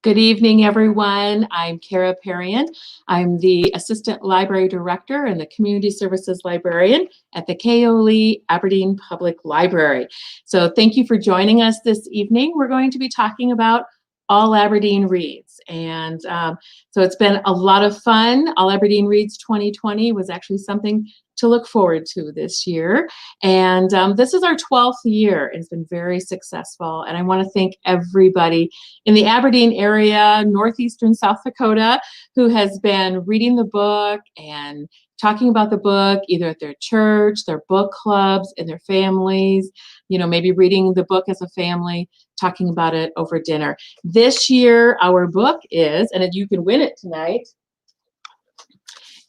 Good evening, everyone. I'm Kara Perrian. I'm the Assistant Library Director and the Community Services Librarian at the Keole Aberdeen Public Library. So thank you for joining us this evening. We're going to be talking about All Aberdeen Reads. And so it's been a lot of fun. All Aberdeen Reads 2020 was actually something to look forward to this year. And this is our 12th year. It's been very successful. And I want to thank everybody in the Aberdeen area, northeastern South Dakota, who has been reading the book and talking about the book, either at their church, their book clubs, in their families, maybe reading the book as a family, talking about it over dinner. This year, our book is, and you can win it tonight,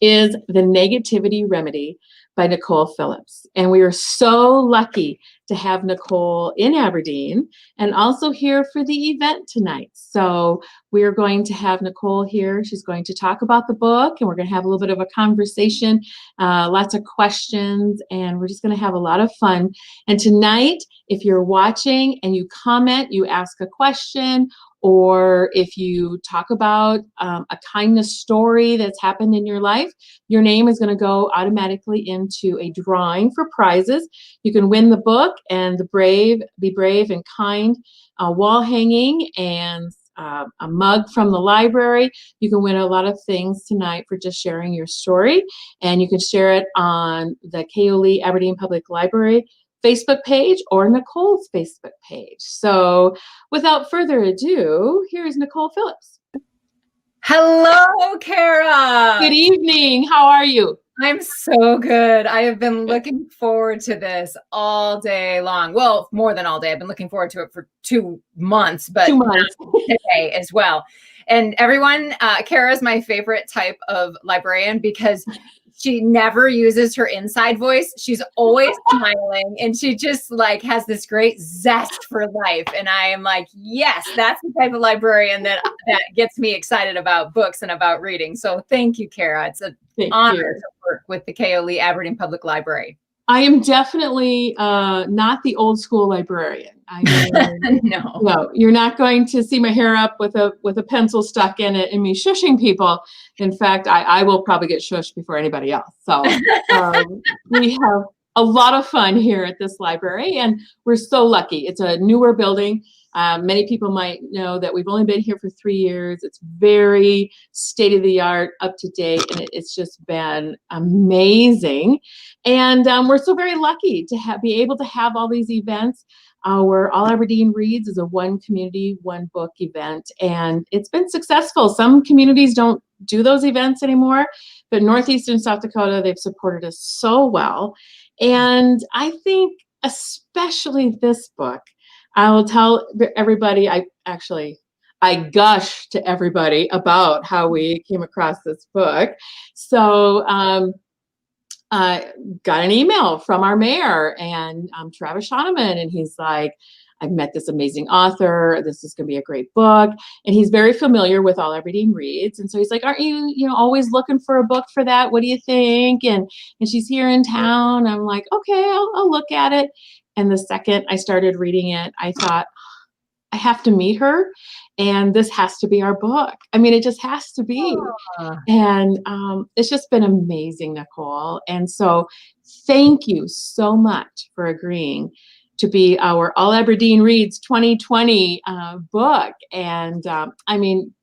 is The Negativity Remedy by Nicole Phillips. And we are so lucky to have Nicole in Aberdeen and also here for the event tonight. So we are going to have Nicole here. She's going to talk about the book, and we're going to have a little bit of a conversation, lots of questions, and we're just going to have a lot of fun. And tonight, if you're watching and you comment, you ask a question, or if you talk about a kindness story that's happened in your life, your name is going to go automatically into a drawing for prizes. You can win the book and the Be Brave and Kind wall hanging and a mug from the library. You can win a lot of things tonight for just sharing your story, and you can share it on the Keole Aberdeen Public Library Facebook page or Nicole's Facebook page. So without further ado, here's Nicole Phillips. Hello, Kara. Good evening. How are you? I'm so good. I have been looking forward to this all day long. Well, more than all day. I've been looking forward to it for 2 months, but 2 months. Today as well. And everyone, Kara is my favorite type of librarian because she never uses her inside voice. She's always smiling, and she just has this great zest for life. And I am like, yes, that's the type of librarian that gets me excited about books and about reading. So thank you, Kara. It's an honor to work with the Keole Aberdeen Public Library. I am definitely not the old school librarian. I mean, no, you're not going to see my hair up with a pencil stuck in it and me shushing people. In fact, I will probably get shushed before anybody else. So we have a lot of fun here at this library, and we're so lucky. It's a newer building. Many people might know that we've only been here for 3 years. It's very state-of-the-art, up-to-date, and it's just been amazing. And we're so very lucky to be able to have all these events. Our All Aberdeen Reads is a one community, one book event, and it's been successful. Some communities don't do those events anymore, but Northeastern South Dakota, they've supported us so well. And I think especially this book, I will tell everybody, I gush to everybody about how we came across this book. So I got an email from our mayor and Travis Schoeneman, and he's like, I've met this amazing author. This is going to be a great book. And he's very familiar with All Aberdeen Reads. And so he's like, aren't you, always looking for a book for that? What do you think? And she's here in town. I'm like, okay, I'll look at it. And the second I started reading it, I thought, I have to meet her, and this has to be our book. I mean, it just has to be. And it's just been amazing, Nicole. And so thank you so much for agreeing to be our All Aberdeen Reads 2020 book. And I mean,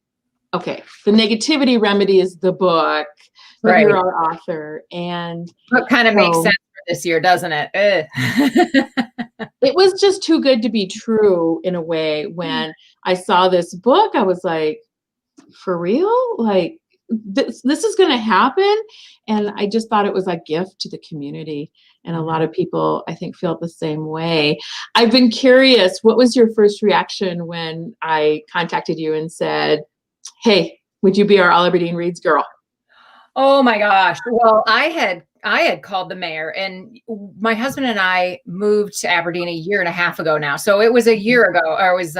okay, The Negativity Remedy is the book, but right. You're our author. And what kind of makes sense for this year, doesn't it? It was just too good to be true in a way. When I saw this book, I was like, for real? Like, this is going to happen? And I just thought it was a gift to the community. And a lot of people, I think, feel the same way. I've been curious, what was your first reaction when I contacted you and said, hey, would you be our All Aberdeen Reads girl? Oh my gosh. Well, I had called the mayor, and my husband and I moved to Aberdeen 1.5 years ago now. So it was a year ago, or it was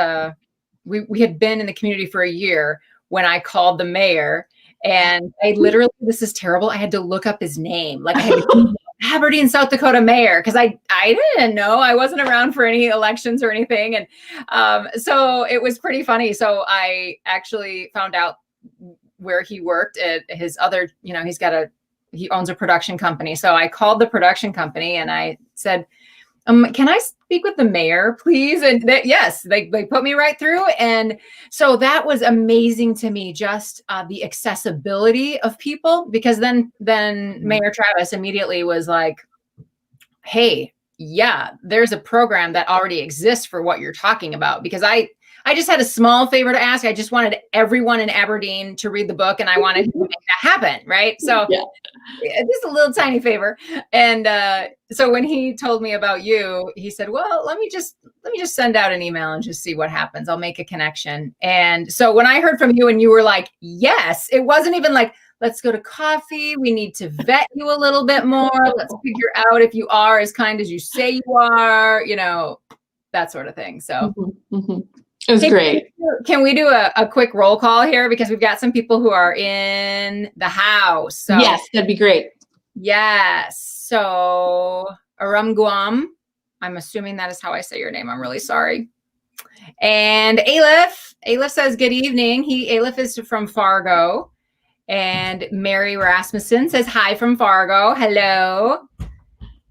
we had been in the community for a year when I called the mayor, and I literally, this is terrible, I had to look up his name. Like, I had to Google Aberdeen, South Dakota mayor, because I didn't know. I wasn't around for any elections or anything. And so it was pretty funny. So I actually found out where he worked at his other, he owns a production company. So I called the production company and I said, can I speak with the mayor, please? And yes, they put me right through. And so that was amazing to me, just the accessibility of people, because then Mayor Travis immediately was like, hey, yeah, there's a program that already exists for what you're talking about. Because I just had a small favor to ask. I just wanted everyone in Aberdeen to read the book, and I wanted to make that happen, right? So just a little tiny favor. And so when he told me about you, he said, well, let me just send out an email and just see what happens. I'll make a connection. And so when I heard from you and you were like, yes, it wasn't even like, let's go to coffee. We need to vet you a little bit more. Let's figure out if you are as kind as you say you are, that sort of thing. So it was great. Can we do a quick roll call here? Because we've got some people who are in the house. So, yes, that'd be great. Yes. So Aram Guam, I'm assuming that is how I say your name. I'm really sorry. And Aleph says, good evening. Aleph is from Fargo. And Mary Rasmussen says, hi from Fargo. Hello.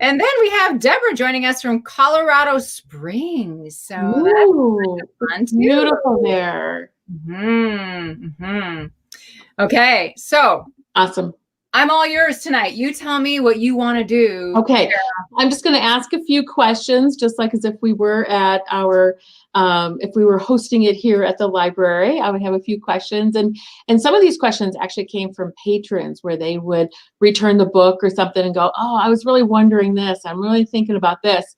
And then we have Deborah joining us from Colorado Springs. So that's fun too. Beautiful there. Okay, so awesome. I'm all yours tonight. You tell me what you want to do. Okay, Sarah. I'm just going to ask a few questions, just like as if we were at our, if we were hosting it here at the library. I would have a few questions, and some of these questions actually came from patrons, where they would return the book or something and go, "Oh, I was really wondering this. I'm really thinking about this."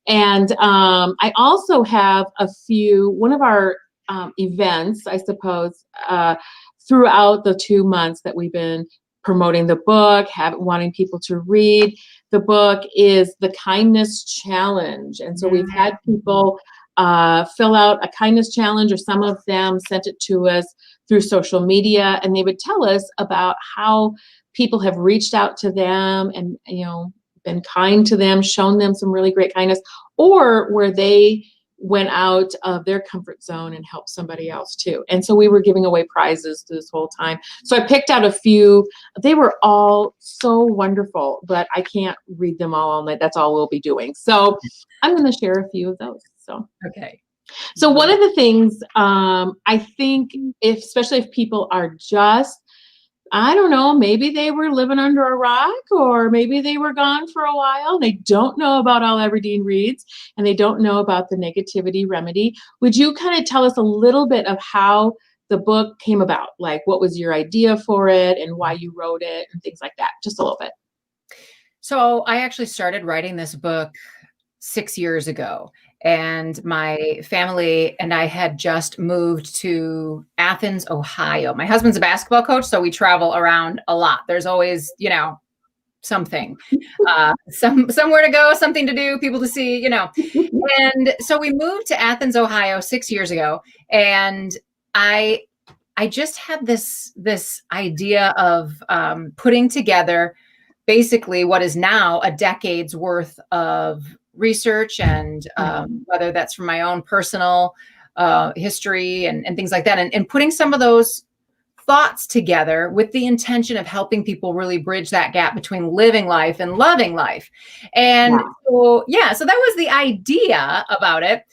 And I also have one of our events, I suppose, throughout the 2 months that we've been promoting the book, wanting people to read the book, is the Kindness Challenge. And so we've had people fill out a kindness challenge, or some of them sent it to us through social media, and they would tell us about how people have reached out to them and, been kind to them, shown them some really great kindness, or where they went out of their comfort zone and helped somebody else too. And so we were giving away prizes this whole time. So I picked out a few. They were all so wonderful, but I can't read them all night. That's all we'll be doing. So I'm going to share a few of those. So okay. So one of the things I think, especially if people are just, I don't know, maybe they were living under a rock, or maybe they were gone for a while. They don't know about All Aberdeen Reads, and they don't know about the Negativity Remedy. Would you kind of tell us a little bit of how the book came about? Like, what was your idea for it and why you wrote it and things like that? Just a little bit. So I actually started writing this book 6 years ago. And my family and I had just moved to Athens, Ohio. My husband's a basketball coach, so we travel around a lot. There's always, something, somewhere to go, something to do, people to see, And so we moved to Athens, Ohio 6 years ago. And I just had this idea of putting together basically what is now a decade's worth of research, and whether that's from my own personal history and things like that, and putting some of those thoughts together with the intention of helping people really bridge that gap between living life and loving life. And so that was the idea about it.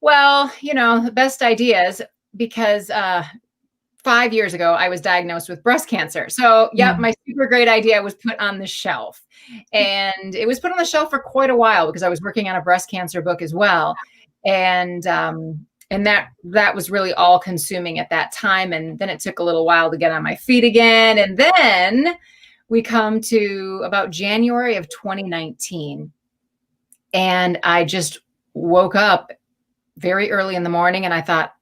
Well, the best ideas, because 5 years ago, I was diagnosed with breast cancer. So my super great idea was put on the shelf. And it was put on the shelf for quite a while, because I was working on a breast cancer book as well. And that was really all consuming at that time. And then it took a little while to get on my feet again. And then we come to about January of 2019. And I just woke up very early in the morning and I thought,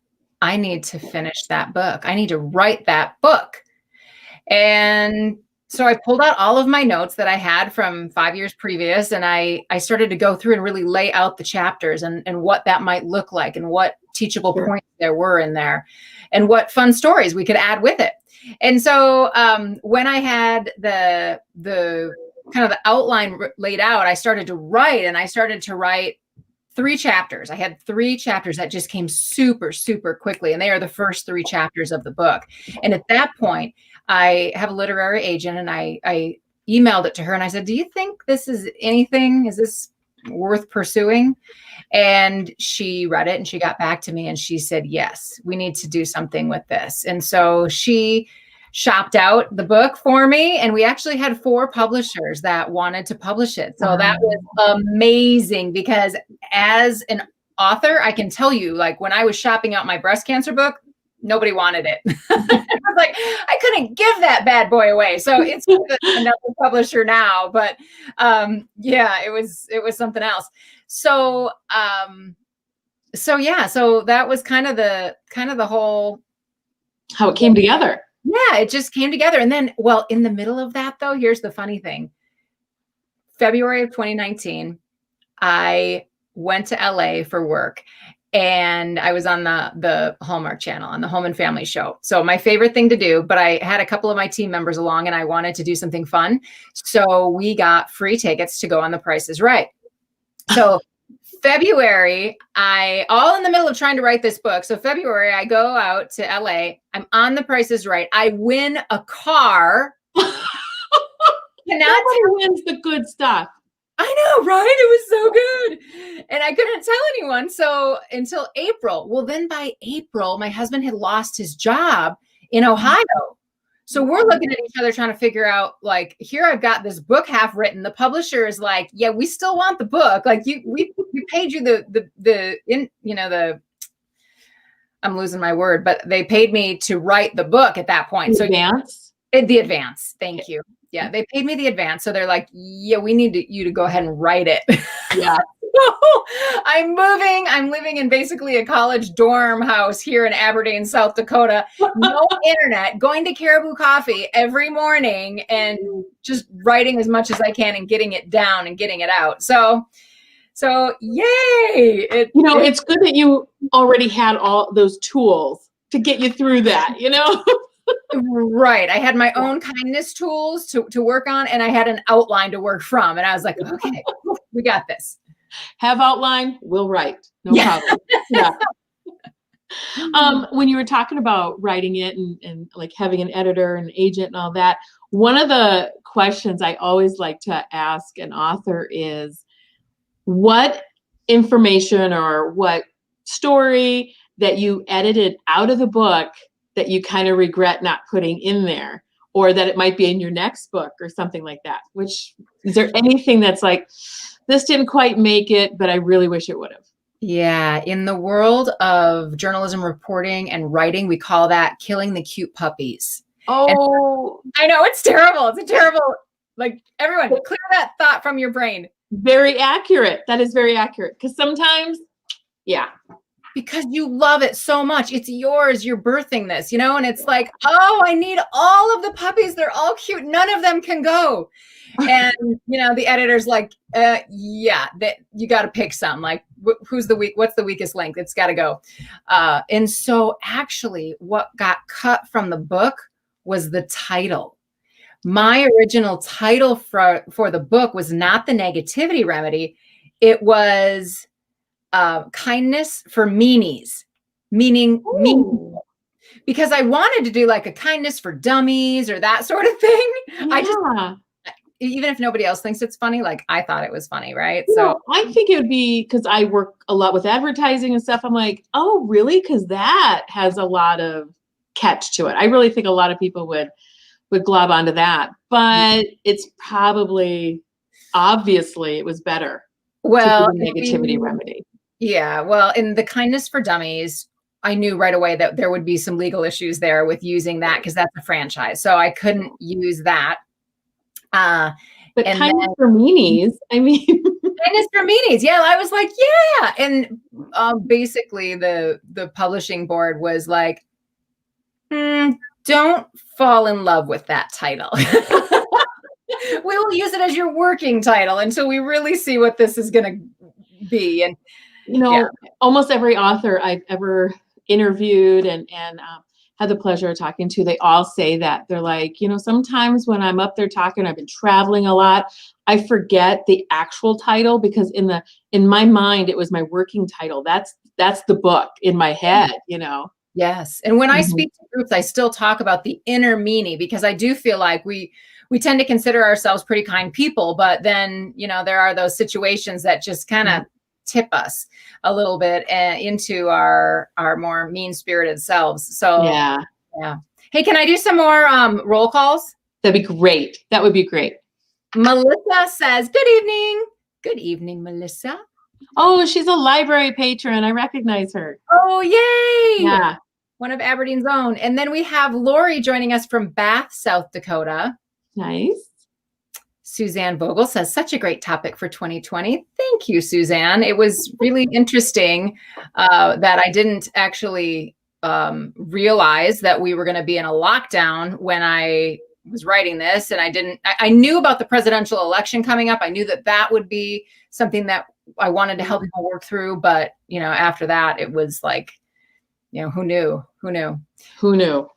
I need to finish that book. I need to write that book. And so I pulled out all of my notes that I had from 5 years previous, and I started to go through and really lay out the chapters and what that might look like, and what teachable points there were in there, and what fun stories we could add with it. And so when I had the kind of the outline laid out, I started to write, and I started to write 3 chapters. I had 3 chapters that just came super, super quickly. And they are the first 3 chapters of the book. And at that point, I have a literary agent, and I emailed it to her, and I said, do you think this is anything? Is this worth pursuing? And she read it, and she got back to me, and she said, yes, we need to do something with this. And so she shopped out the book for me, and we actually had 4 publishers that wanted to publish it. So that was amazing, because as an author, I can tell you, like, when I was shopping out my breast cancer book, nobody wanted it. I was like, I couldn't give that bad boy away. So it's another publisher now, but yeah, it was something else. So yeah, so that was kind of the whole, how it came together. Yeah, it just came together. And then, well, in the middle of that, though, here's the funny thing. February of 2019, I went to LA for work, and I was on the Hallmark Channel on the Home and Family Show. So my favorite thing to do, but I had a couple of my team members along, and I wanted to do something fun. So we got free tickets to go on The Price is Right. So February, all in the middle of trying to write this book. So February, I go out to LA. I'm on The Price is Right. I win a car. Nobody wins the good stuff. I know, right? It was so good. And I couldn't tell anyone. So until April. Well, then by April, my husband had lost his job in Ohio. So we're looking at each other trying to figure out, like, here I've got this book half written. The publisher is like, yeah, we still want the book. Like, we paid you I'm losing my word, but they paid me to write the book at that point. The advance? The advance. Thank you. Yeah, they paid me the advance. So they're like, yeah, we need you to go ahead and write it. Yeah. I'm living in basically a college dorm house here in Aberdeen, South Dakota. No internet, going to Caribou Coffee every morning and just writing as much as I can and getting it down and getting it out. So yay. It's good that you already had all those tools to get you through that, Right. I had my own kindness tools to work on, and I had an outline to work from. And I was like, okay, we got this. Have outline, we'll write. No problem. Yeah. When you were talking about writing it and like having an editor and agent and all that, one of the questions I always like to ask an author is, what information or what story that you edited out of the book that you kind of regret not putting in there, or that it might be in your next book or something like that? Is there anything that's like, this didn't quite make it, but I really wish it would have? Yeah. In the world of journalism reporting and writing, we call that killing the cute puppies. Oh, and I know, it's terrible. It's a terrible, like, everyone clear that thought from your brain. Very accurate. That is very accurate. Because sometimes, yeah. Because you love it so much. It's yours. You're birthing this, and it's like, oh, I need all of the puppies. They're all cute. None of them can go. And, the editor's like, yeah, you got to pick some, like, what's the weakest link? It's got to go. And so actually what got cut from the book was the title. My original title for the book was not The Negativity Remedy. It was Kindness for Meanies, meaning mean, because I wanted to do like a kindness for dummies or that sort of thing. Yeah. Even if nobody else thinks it's funny, like, I thought it was funny, right? So I think it would be, because I work a lot with advertising and stuff. I'm like, oh, really? Because that has a lot of catch to it. I really think a lot of people would glob onto that, but it's probably, obviously, it was better. Well, to do the negativity remedy. Yeah. Well, in the Kindness for Dummies, I knew right away that there would be some legal issues there with using that, because that's a franchise. So I couldn't use that. But Kindness for Meanies, I mean. Kindness for Meanies. Yeah. I was like, yeah. And basically the publishing board was like, don't fall in love with that title. We will use it as your working title until we really see what this is going to be. And, almost every author I've ever interviewed and had the pleasure of talking to, they all say that. They're like, sometimes when I'm up there talking, I've been traveling a lot, I forget the actual title because in my mind, it was my working title. That's the book in my head, Yes. And when I speak to groups, I still talk about the inner meaning, because I do feel like we tend to consider ourselves pretty kind people, but then, there are those situations that just kind of tip us a little bit into our more mean-spirited selves. So yeah. Hey, can I do some more roll calls? That'd be great. That would be great. Melissa says, good evening. Good evening, Melissa. Oh, she's a library patron. I recognize her. Oh, yay. Yeah. One of Aberdeen's own. And then we have Lori joining us from Bath, South Dakota. Nice. Suzanne Vogel says, such a great topic for 2020. Thank you, Suzanne. It was really interesting that I didn't actually realize that we were going to be in a lockdown when I was writing this. And I knew about the presidential election coming up. I knew that would be something that I wanted to help people work through. But, after that, it was like, who knew?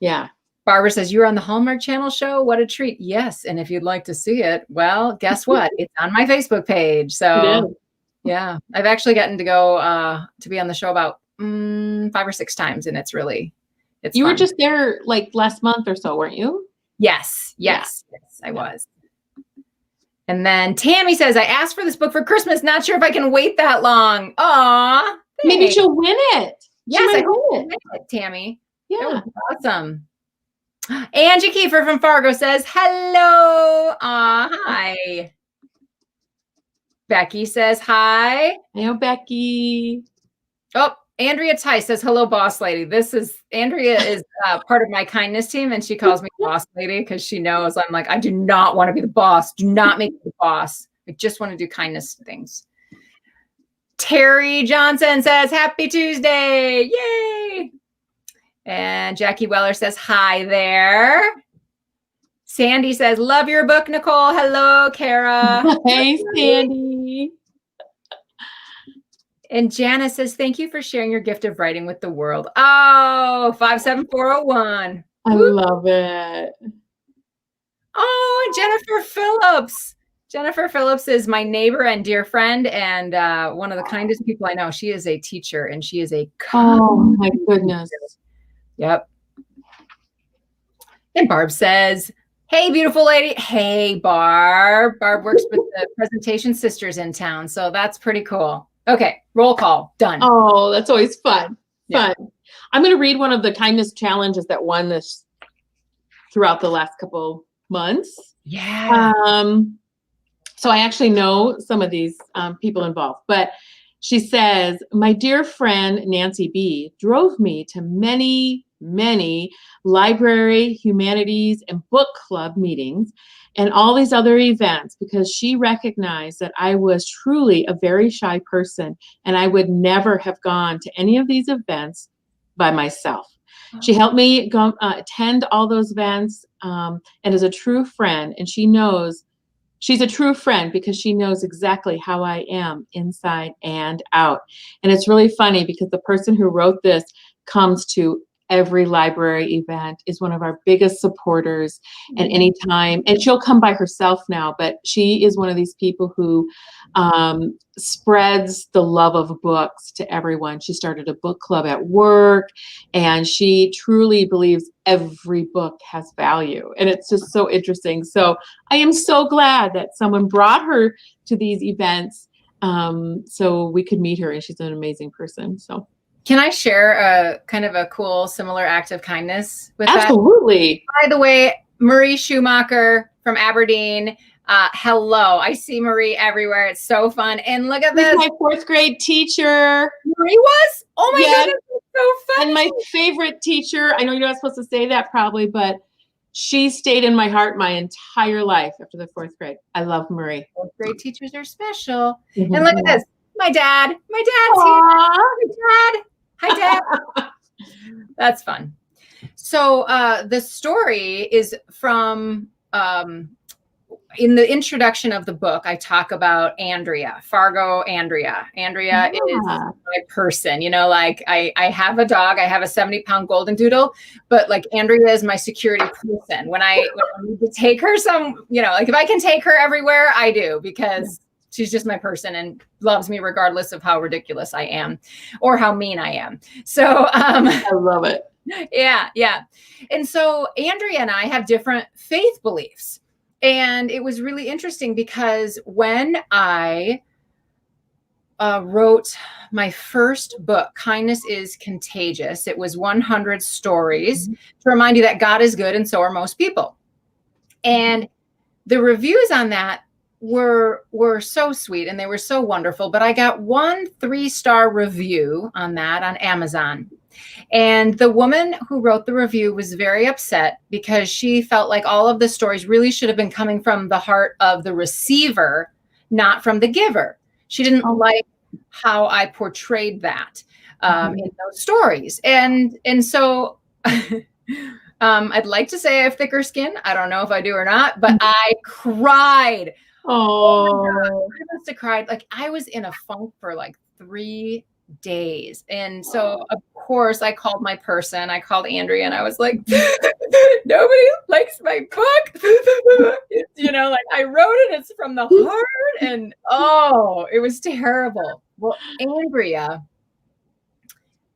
Yeah. Barbara says, you're on the Hallmark Channel show. What a treat. Yes. And if you'd like to see it, well, guess what? It's on my Facebook page. So yeah, I've actually gotten to go to be on the show about 5 or 6 times. And it's fun. Were just there like last month or so, weren't you? Yes, I was. And then Tammy says, I asked for this book for Christmas. Not sure if I can wait that long. Aw. Maybe she'll win it. Yes, I hope you'll win it, Tammy. Yeah. That was awesome. Angie Kiefer from Fargo says, hello. Hi. Becky says, hi. Hello, Becky. Oh, Andrea Tice says, hello, boss lady. Andrea is part of my kindness team, and she calls me boss lady because she knows I'm like, I do not want to be the boss. Do not make me the boss. I just want to do kindness things. Terry Johnson says, happy Tuesday. Yay. And Jackie Weller says, hi there. Sandy says, love your book, Nicole. Hello, Kara. Hey, Sandy. And Jana says, thank you for sharing your gift of writing with the world. Oh, 57401. I love it. Oh, and Jennifer Phillips. Jennifer Phillips is my neighbor and dear friend, and one of the kindest people I know. She is a teacher, and she is a oh my goodness. Yep. And Barb says, hey, beautiful lady. Hey, Barb. Barb works with the Presentation Sisters in town, so that's pretty cool. Okay, roll call. Done. Oh, that's always fun. Fun. I'm going to read one of the kindness challenges that won this throughout the last couple months. Yeah. So I actually know some of these people involved, but she says, my dear friend, Nancy B, drove me to many, many library, humanities, and book club meetings and all these other events because she recognized that I was truly a very shy person and I would never have gone to any of these events by myself. She helped me go attend all those events and is a true friend, and she knows she's a true friend because she knows exactly how I am inside and out. And it's really funny because the person who wrote this comes to every library event, is one of our biggest supporters. And anytime, and she'll come by herself now, but she is one of these people who spreads the love of books to everyone. She started a book club at work, and she truly believes every book has value. And it's just so interesting. So I am so glad that someone brought her to these events so we could meet her, and she's an amazing person. So can I share a kind of a cool, similar act of kindness with Absolutely. that? By the way, Marie Schumacher from Aberdeen. Hello. I see Marie everywhere. It's so fun. And look at this. My 4th grade teacher. Marie was? Oh my goodness. It's so fun. And my favorite teacher, I know you're not supposed to say that probably, but she stayed in my heart my entire life after the 4th grade. I love Marie. 4th grade teachers are special. And look at this. My dad's here. Hi, Dad. Hi, Dad. That's fun. So the story is from in the introduction of the book, I talk about Andrea, Fargo Andrea. Andrea is my person, you know, like I have a dog, I have a 70-pound golden doodle, but like Andrea is my security person. When I need to take her some, you know, like if I can take her everywhere, I do, because she's just my person and loves me regardless of how ridiculous I am or how mean I am. So I love it. Yeah. Yeah. And so Andrea and I have different faith beliefs. And it was really interesting because when I wrote my first book, Kindness is Contagious, it was 100 stories to remind you that God is good and so are most people. And the reviews on that were so sweet and they were so wonderful. But I got 1 3-star review on that on Amazon. And the woman who wrote the review was very upset because she felt like all of the stories really should have been coming from the heart of the receiver, not from the giver. She didn't like how I portrayed that in those stories. And so I'd like to say I have thicker skin. I don't know if I do or not, but I cried. Oh, I must have cried. Like I was in a funk for like 3 days. And so of course I called my person. I called Andrea and I was like, nobody likes my book. You know, like I wrote it, it's from the heart. And it was terrible. Well, Andrea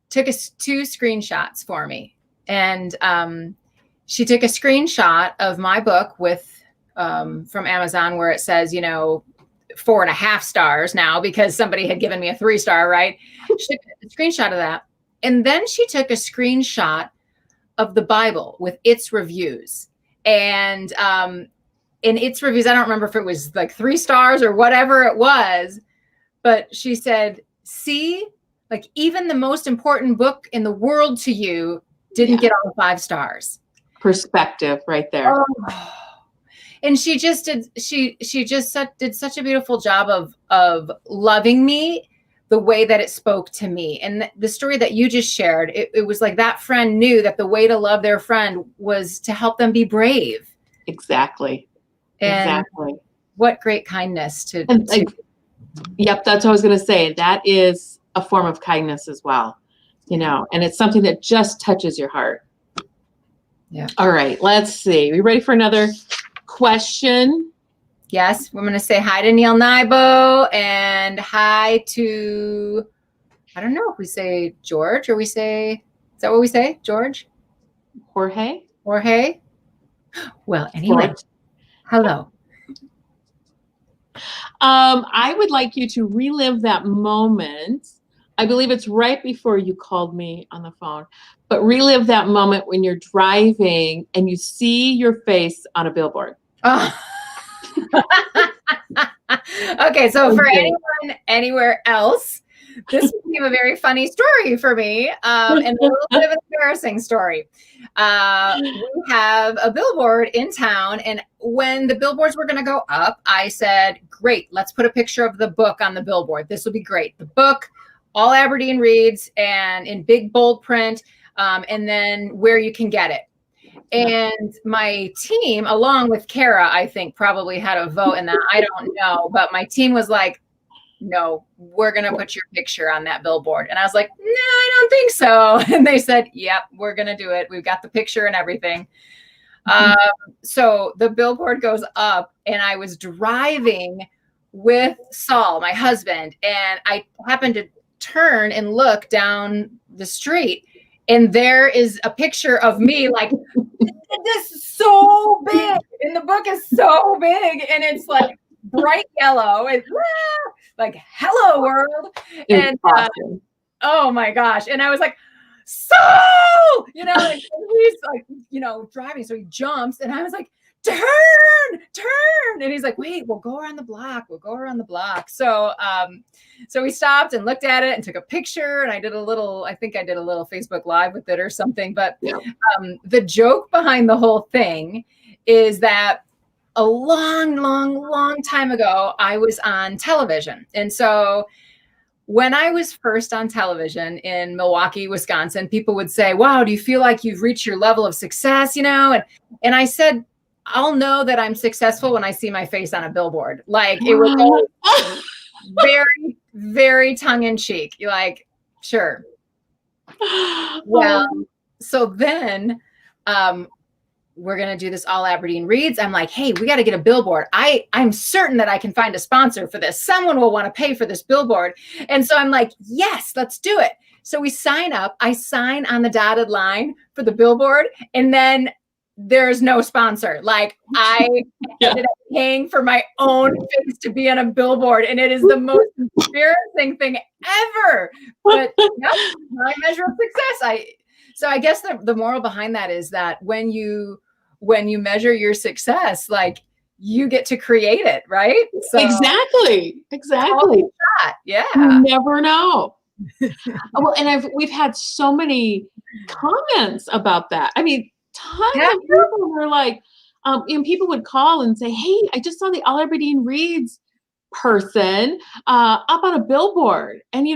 took 2 screenshots for me. And she took a screenshot of my book with from Amazon where it says, you know, 4.5 stars now because somebody had given me a 3-star, right? She took a screenshot of that. And then she took a screenshot of the Bible with its reviews. And in its reviews, I don't remember if it was like 3 stars or whatever it was, but she said, see, like even the most important book in the world to you didn't get all the 5 stars. Perspective right there. And she just did. She just did such a beautiful job of loving me the way that it spoke to me. And the story that you just shared, it was like that friend knew that the way to love their friend was to help them be brave. Exactly. Exactly. What great kindness to. Yep, that's what I was going to say. That is a form of kindness as well, you know, and it's something that just touches your heart. Yeah. All right. Let's see. Are you ready for another question? Yes, we're going to say hi to Neil Nybo and hi to, I don't know if we say George or we say, is that what we say? George? Jorge? Well, anyway, hello. I would like you to relive that moment. I believe it's right before you called me on the phone, but relive that moment when you're driving and you see your face on a billboard. Oh. Okay, so for anyone anywhere else, this became a very funny story for me, and a little bit of an embarrassing story. We have a billboard in town, and when the billboards were going to go up, I said, great, let's put a picture of the book on the billboard. This will be great. The book, all Aberdeen reads, and in big bold print, and then where you can get it. And my team, along with Kara, I think probably had a vote in that. I don't know. But my team was like, no, we're going to put your picture on that billboard. And I was like, no, I don't think so. And they said, yep, we're going to do it. We've got the picture and everything. So the billboard goes up and I was driving with Saul, my husband, and I happened to turn and look down the street. And there is a picture of me, like, this is so big. And the book is so big. And it's like bright yellow. And like, hello, world. And awesome. Oh, my gosh. And I was like, so, you know, and he's like, you know, driving. So he jumps. And I was like, turn. And he's like, wait, we'll go around the block. So, so we stopped and looked at it and took a picture. And I think I did a little Facebook Live with it or something. But the joke behind the whole thing is that a long time ago, I was on television. And so when I was first on television in Milwaukee, Wisconsin, people would say, wow, do you feel like you've reached your level of success? You know? And I said, I'll know that I'm successful when I see my face on a billboard. Like it was all very, very tongue in cheek. You're like, sure. Well, so then we're going to do this All Aberdeen Reads. I'm like, hey, we got to get a billboard. I'm certain that I can find a sponsor for this. Someone will want to pay for this billboard. And so I'm like, yes, let's do it. So we sign up. I sign on the dotted line for the billboard. And then there's no sponsor. Like I ended up paying for my own face to be on a billboard. And it is the most embarrassing thing ever. But that's my measure of success. So I guess the moral behind that is that when you measure your success, like you get to create it, right? So exactly. Yeah. You never know. Well, and we've had so many comments about that. I mean, tons of people were like, and people would call and say, hey, I just saw the All Aberdeen Reads person up on a billboard. And,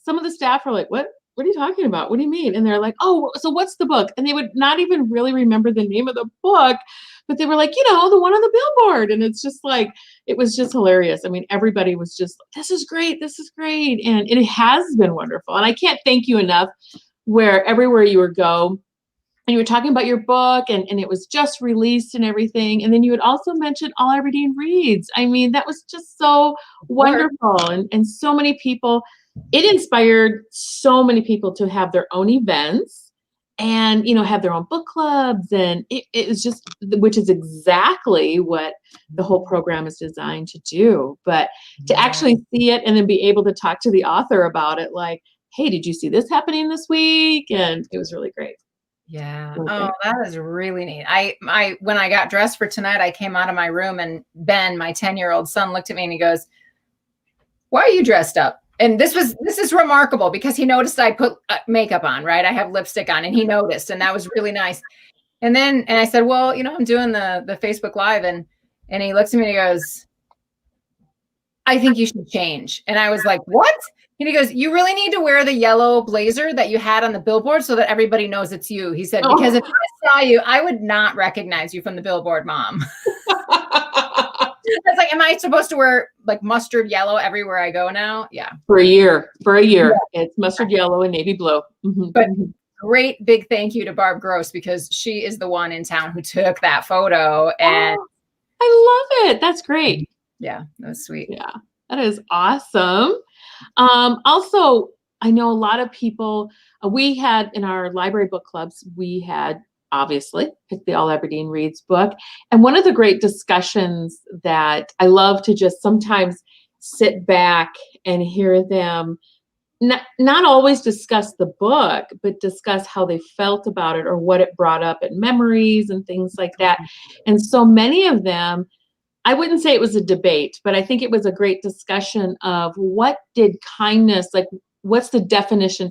some of the staff are like, what are you talking about? What do you mean? And they're like, oh, so what's the book? And they would not even really remember the name of the book, but they were like, the one on the billboard. And it's just like, it was just hilarious. I mean, everybody was just, this is great. And it has been wonderful. And I can't thank you enough where everywhere you would go, and you were talking about your book and it was just released and everything. And then you would also mention All Aberdeen Reads. I mean, that was just so wonderful. And so many people, it inspired so many people to have their own events and, have their own book clubs. And it was just, which is exactly what the whole program is designed to do. But to actually see it and then be able to talk to the author about it, like, hey, did you see this happening this week? And it was really great. Yeah. Oh, that is really neat. When I got dressed for tonight, I came out of my room and Ben, my 10-year-old son, looked at me and he goes, why are you dressed up? And this is remarkable because he noticed I put makeup on, right? I have lipstick on and he noticed, and that was really nice. And I said, well, I'm doing the Facebook Live, and he looks at me and he goes, I think you should change. And I was like, what? And he goes, you really need to wear the yellow blazer that you had on the billboard so that everybody knows it's you. He said, because if I saw you, I would not recognize you from the billboard, Mom. It's like, am I supposed to wear like mustard yellow everywhere I go now? Yeah. For a year. Yeah. It's mustard yellow and navy blue. Mm-hmm. But great big thank you to Barb Gross, because she is the one in town who took that photo. And I love it. That's great. Yeah, that was sweet. Yeah, that is awesome. Also, I know a lot of people, we had in our library book clubs, we had obviously picked the All Aberdeen Reads book. And one of the great discussions that I love to just sometimes sit back and hear them not always discuss the book, but discuss how they felt about it or what it brought up in memories and things like that. And so many of them, I wouldn't say it was a debate, but I think it was a great discussion of what did kindness, like what's the definition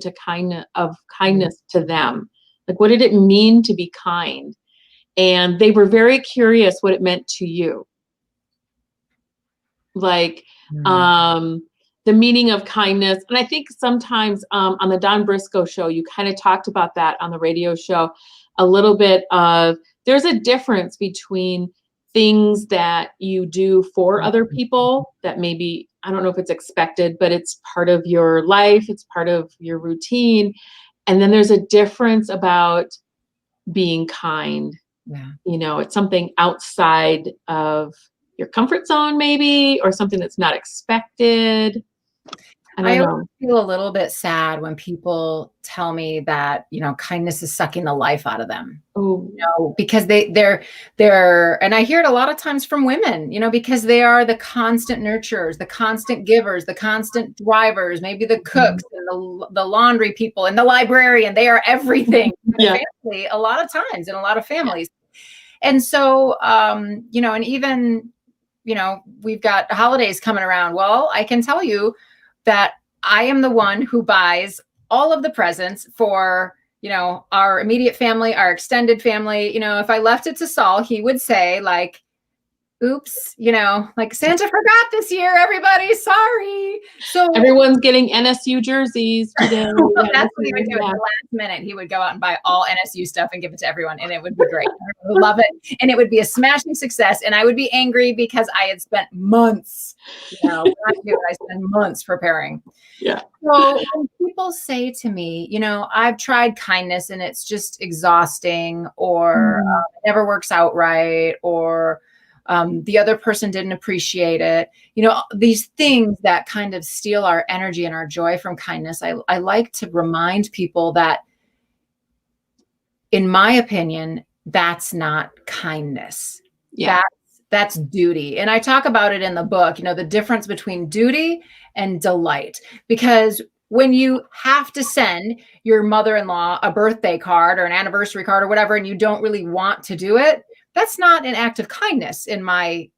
of kindness to them? Like, what did it mean to be kind? And they were very curious what it meant to you. Like, the meaning of kindness. And I think sometimes on the Don Briscoe show, you kind of talked about that on the radio show, a little bit of, there's a difference between things that you do for other people that maybe, I don't know if it's expected, but it's part of your life, it's part of your routine. And then there's a difference about being kind. Yeah. It's something outside of your comfort zone, maybe, or something that's not expected. I always feel a little bit sad when people tell me that, kindness is sucking the life out of them. Oh, because they're, and I hear it a lot of times from women, because they are the constant nurturers, the constant givers, the constant drivers, maybe the cooks and the laundry people and the librarian. They are everything for the family a lot of times in a lot of families. And so, and even, we've got holidays coming around. Well, I can tell you that I am the one who buys all of the presents for, our immediate family, our extended family. If I left it to Saul, he would say, like, oops, like Santa forgot this year, everybody, sorry. So everyone's getting NSU jerseys today. Well, that's what he would do at the last minute. He would go out and buy all NSU stuff and give it to everyone, and it would be great. I would love it, and it would be a smashing success. And I would be angry because I had spent months. I spent months preparing. Yeah. So when people say to me, I've tried kindness and it's just exhausting, or it never works out right, or the other person didn't appreciate it. These things that kind of steal our energy and our joy from kindness. I like to remind people that, in my opinion, that's not kindness. Yeah. That's duty. And I talk about it in the book, the difference between duty and delight. Because when you have to send your mother-in-law a birthday card or an anniversary card or whatever, and you don't really want to do it, that's not an act of kindness in my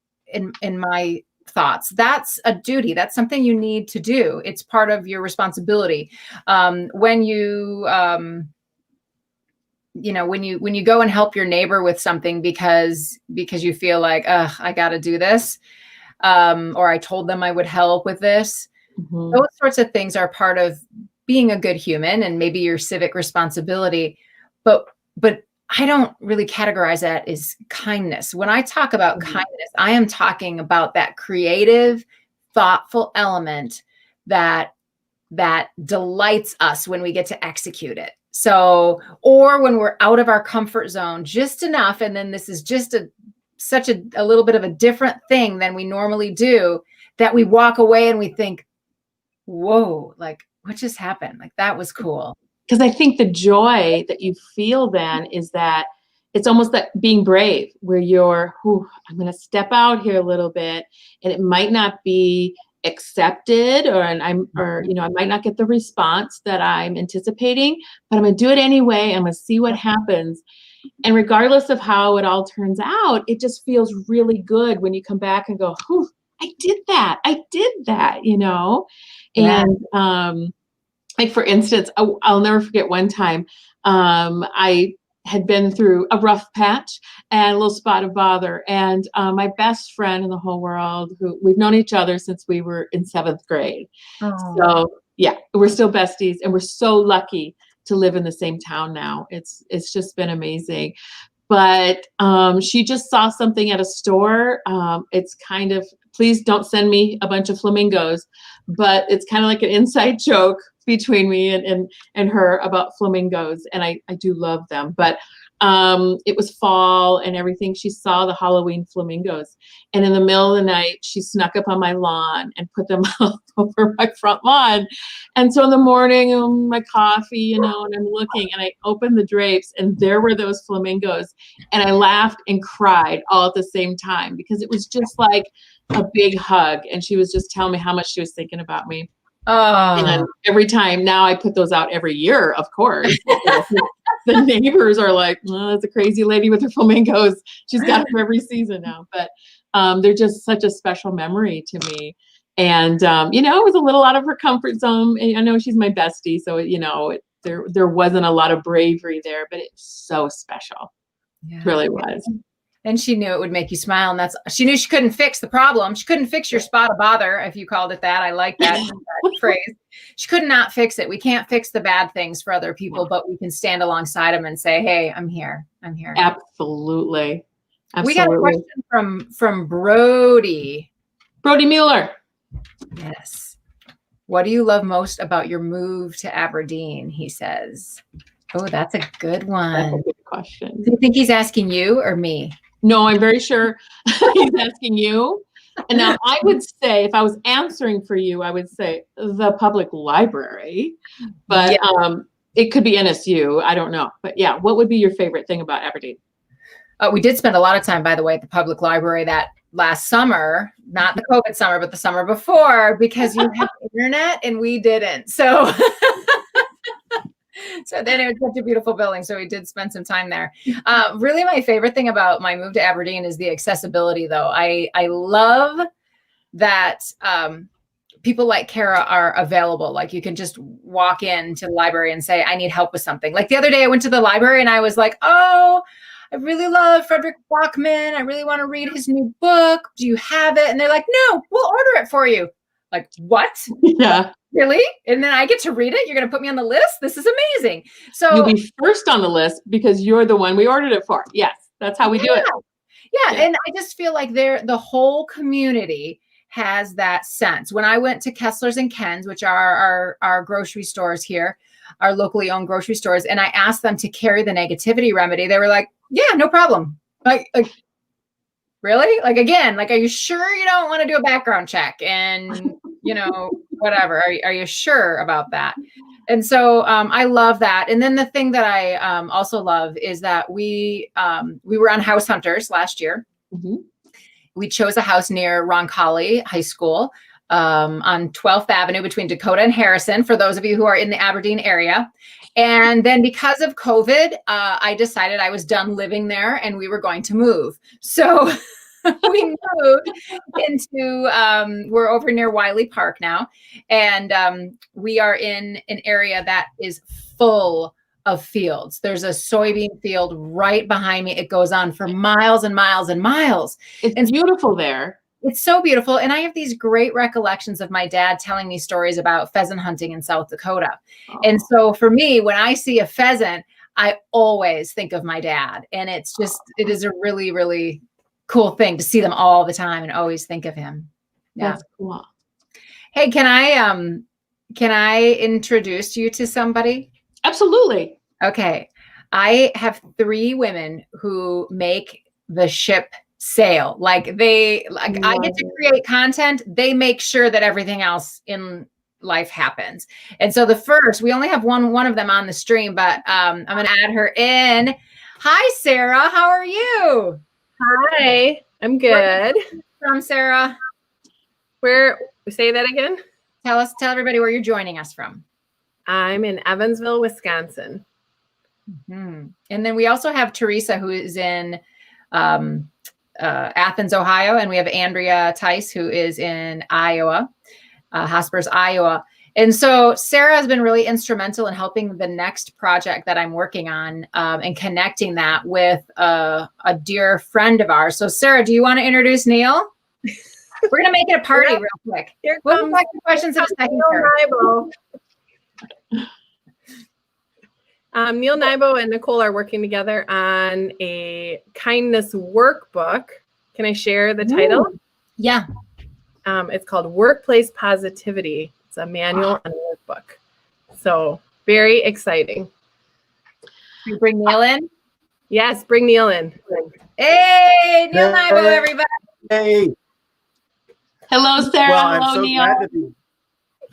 thoughts. That's a duty. That's something you need to do. It's part of your responsibility. When you go and help your neighbor with something because you feel like, I got to do this, or I told them I would help with this. Mm-hmm. Those sorts of things are part of being a good human and maybe your civic responsibility. But I don't really categorize that as kindness. When I talk about kindness, I am talking about that creative, thoughtful element that delights us when we get to execute it. So, or when we're out of our comfort zone just enough, and then this is just such a little bit of a different thing than we normally do, that we walk away and we think, whoa, like what just happened? Like that was cool. Because I think the joy that you feel then is that it's almost like being brave, where I'm going to step out here a little bit, and it might not be accepted, I might not get the response that I'm anticipating, but I'm going to do it anyway. I'm going to see what happens. And regardless of how it all turns out, it just feels really good when you come back and go, I did that. Yeah. And, like, for instance, I'll never forget one time, I had been through a rough patch and a little spot of bother. And my best friend in the whole world, who we've known each other since we were in 7th grade. Oh. So yeah, we're still besties, and we're so lucky to live in the same town now. It's just been amazing. But she just saw something at a store. It's kind of, please don't send me a bunch of flamingos, but it's kind of like an inside joke between me and her about flamingos. And I do love them, but it was fall and everything. She saw the Halloween flamingos, and in the middle of the night, she snuck up on my lawn and put them all over my front lawn. And so in the morning, my coffee, and I'm looking, and I opened the drapes, and there were those flamingos, and I laughed and cried all at the same time, because it was just like a big hug. And she was just telling me how much she was thinking about me. Oh. And every time now, I put those out every year, of course. The neighbors are like, that's a crazy lady with her flamingos. She's got them every season now. But they're just such a special memory to me. And, it was a little out of her comfort zone. And I know she's my bestie, so, there wasn't a lot of bravery there, but it's so special. Yeah. It really was. And she knew it would make you smile. And she knew she couldn't fix the problem. She couldn't fix your spot of bother, if you called it that. I like that phrase. She could not fix it. We can't fix the bad things for other people, but we can stand alongside them and say, hey, I'm here. Absolutely. We got a question from Brody. Brody Mueller. Yes. What do you love most about your move to Aberdeen? He says. Oh, that's a good one. That's a good question. Do you think he's asking you or me? No, I'm very sure he's asking you. And now I would say, if I was answering for you, I would say the public library, but yeah. It could be NSU. I don't know. But yeah, what would be your favorite thing about Aberdeen? We did spend a lot of time, by the way, at the public library that last summer, not the COVID summer, but the summer before, because you had internet and we didn't. So then it was such a beautiful building. So we did spend some time there. Really, my favorite thing about my move to Aberdeen is the accessibility, though. I love that people like Kara are available. Like, you can just walk into the library and say, I need help with something. Like the other day I went to the library and I was like, oh, I really love Frederick Bachman. I really want to read his new book. Do you have it? And they're like, no, we'll order it for you. Like, what? Yeah. Really? And then I get to read it? You're going to put me on the list? This is amazing. So you'll be first on the list because you're the one we ordered it for. Yes, that's how we do it. Yeah. And I just feel like the whole community has that sense. When I went to Kessler's and Ken's, which are our grocery stores here, our locally owned grocery stores, and I asked them to carry the negativity remedy, they were like, yeah, no problem. Like really? Like, again, like, are you sure you don't want to do a background check? And, whatever. Are you sure about that? And so I love that. And then the thing that I also love is that we were on House Hunters last year. Mm-hmm. We chose a house near Roncalli High School on 12th Avenue between Dakota and Harrison, for those of you who are in the Aberdeen area. And then because of COVID, I decided I was done living there and we were going to move. So we moved into, we're over near Wiley Park now. And we are in an area that is full of fields. There's a soybean field right behind me. It goes on for miles and miles and miles. It's beautiful there. It's so beautiful. And I have these great recollections of my dad telling me stories about pheasant hunting in South Dakota. Oh. And so for me, when I see a pheasant, I always think of my dad. And it is a really, really cool thing to see them all the time and always think of him. Yeah. That's cool. Hey, can I introduce you to somebody? Absolutely. Okay. I have 3 women who make the ship sail. I get to create content. They make sure that everything else in life happens. And so we only have one of them on the stream, but I'm going to add her in. Hi, Sarah. How are you? Hi, I'm good. From Sarah? Where, say that again? Tell everybody where you're joining us from. I'm in Evansville, Wisconsin. Mm-hmm. And then we also have Teresa, who is in Athens, Ohio. And we have Andrea Tice, who is in Iowa, Hospers, Iowa. And so Sarah has been really instrumental in helping the next project that I'm working on and connecting that with a dear friend of ours. So Sarah, do you want to introduce Neil? We're going to make it a party real quick. We'll come back to questions in a second. Neil Nybo and Nicole are working together on a kindness workbook. Can I share the title? Ooh. Yeah. It's called Workplace Positivity. It's a manual and a workbook. So very exciting. You bring Neil in? Yes, bring Neil in. Hey, Neil Nybo, everybody. Hey. Hello, Sarah. Well, hello, I'm so Neil. glad to be.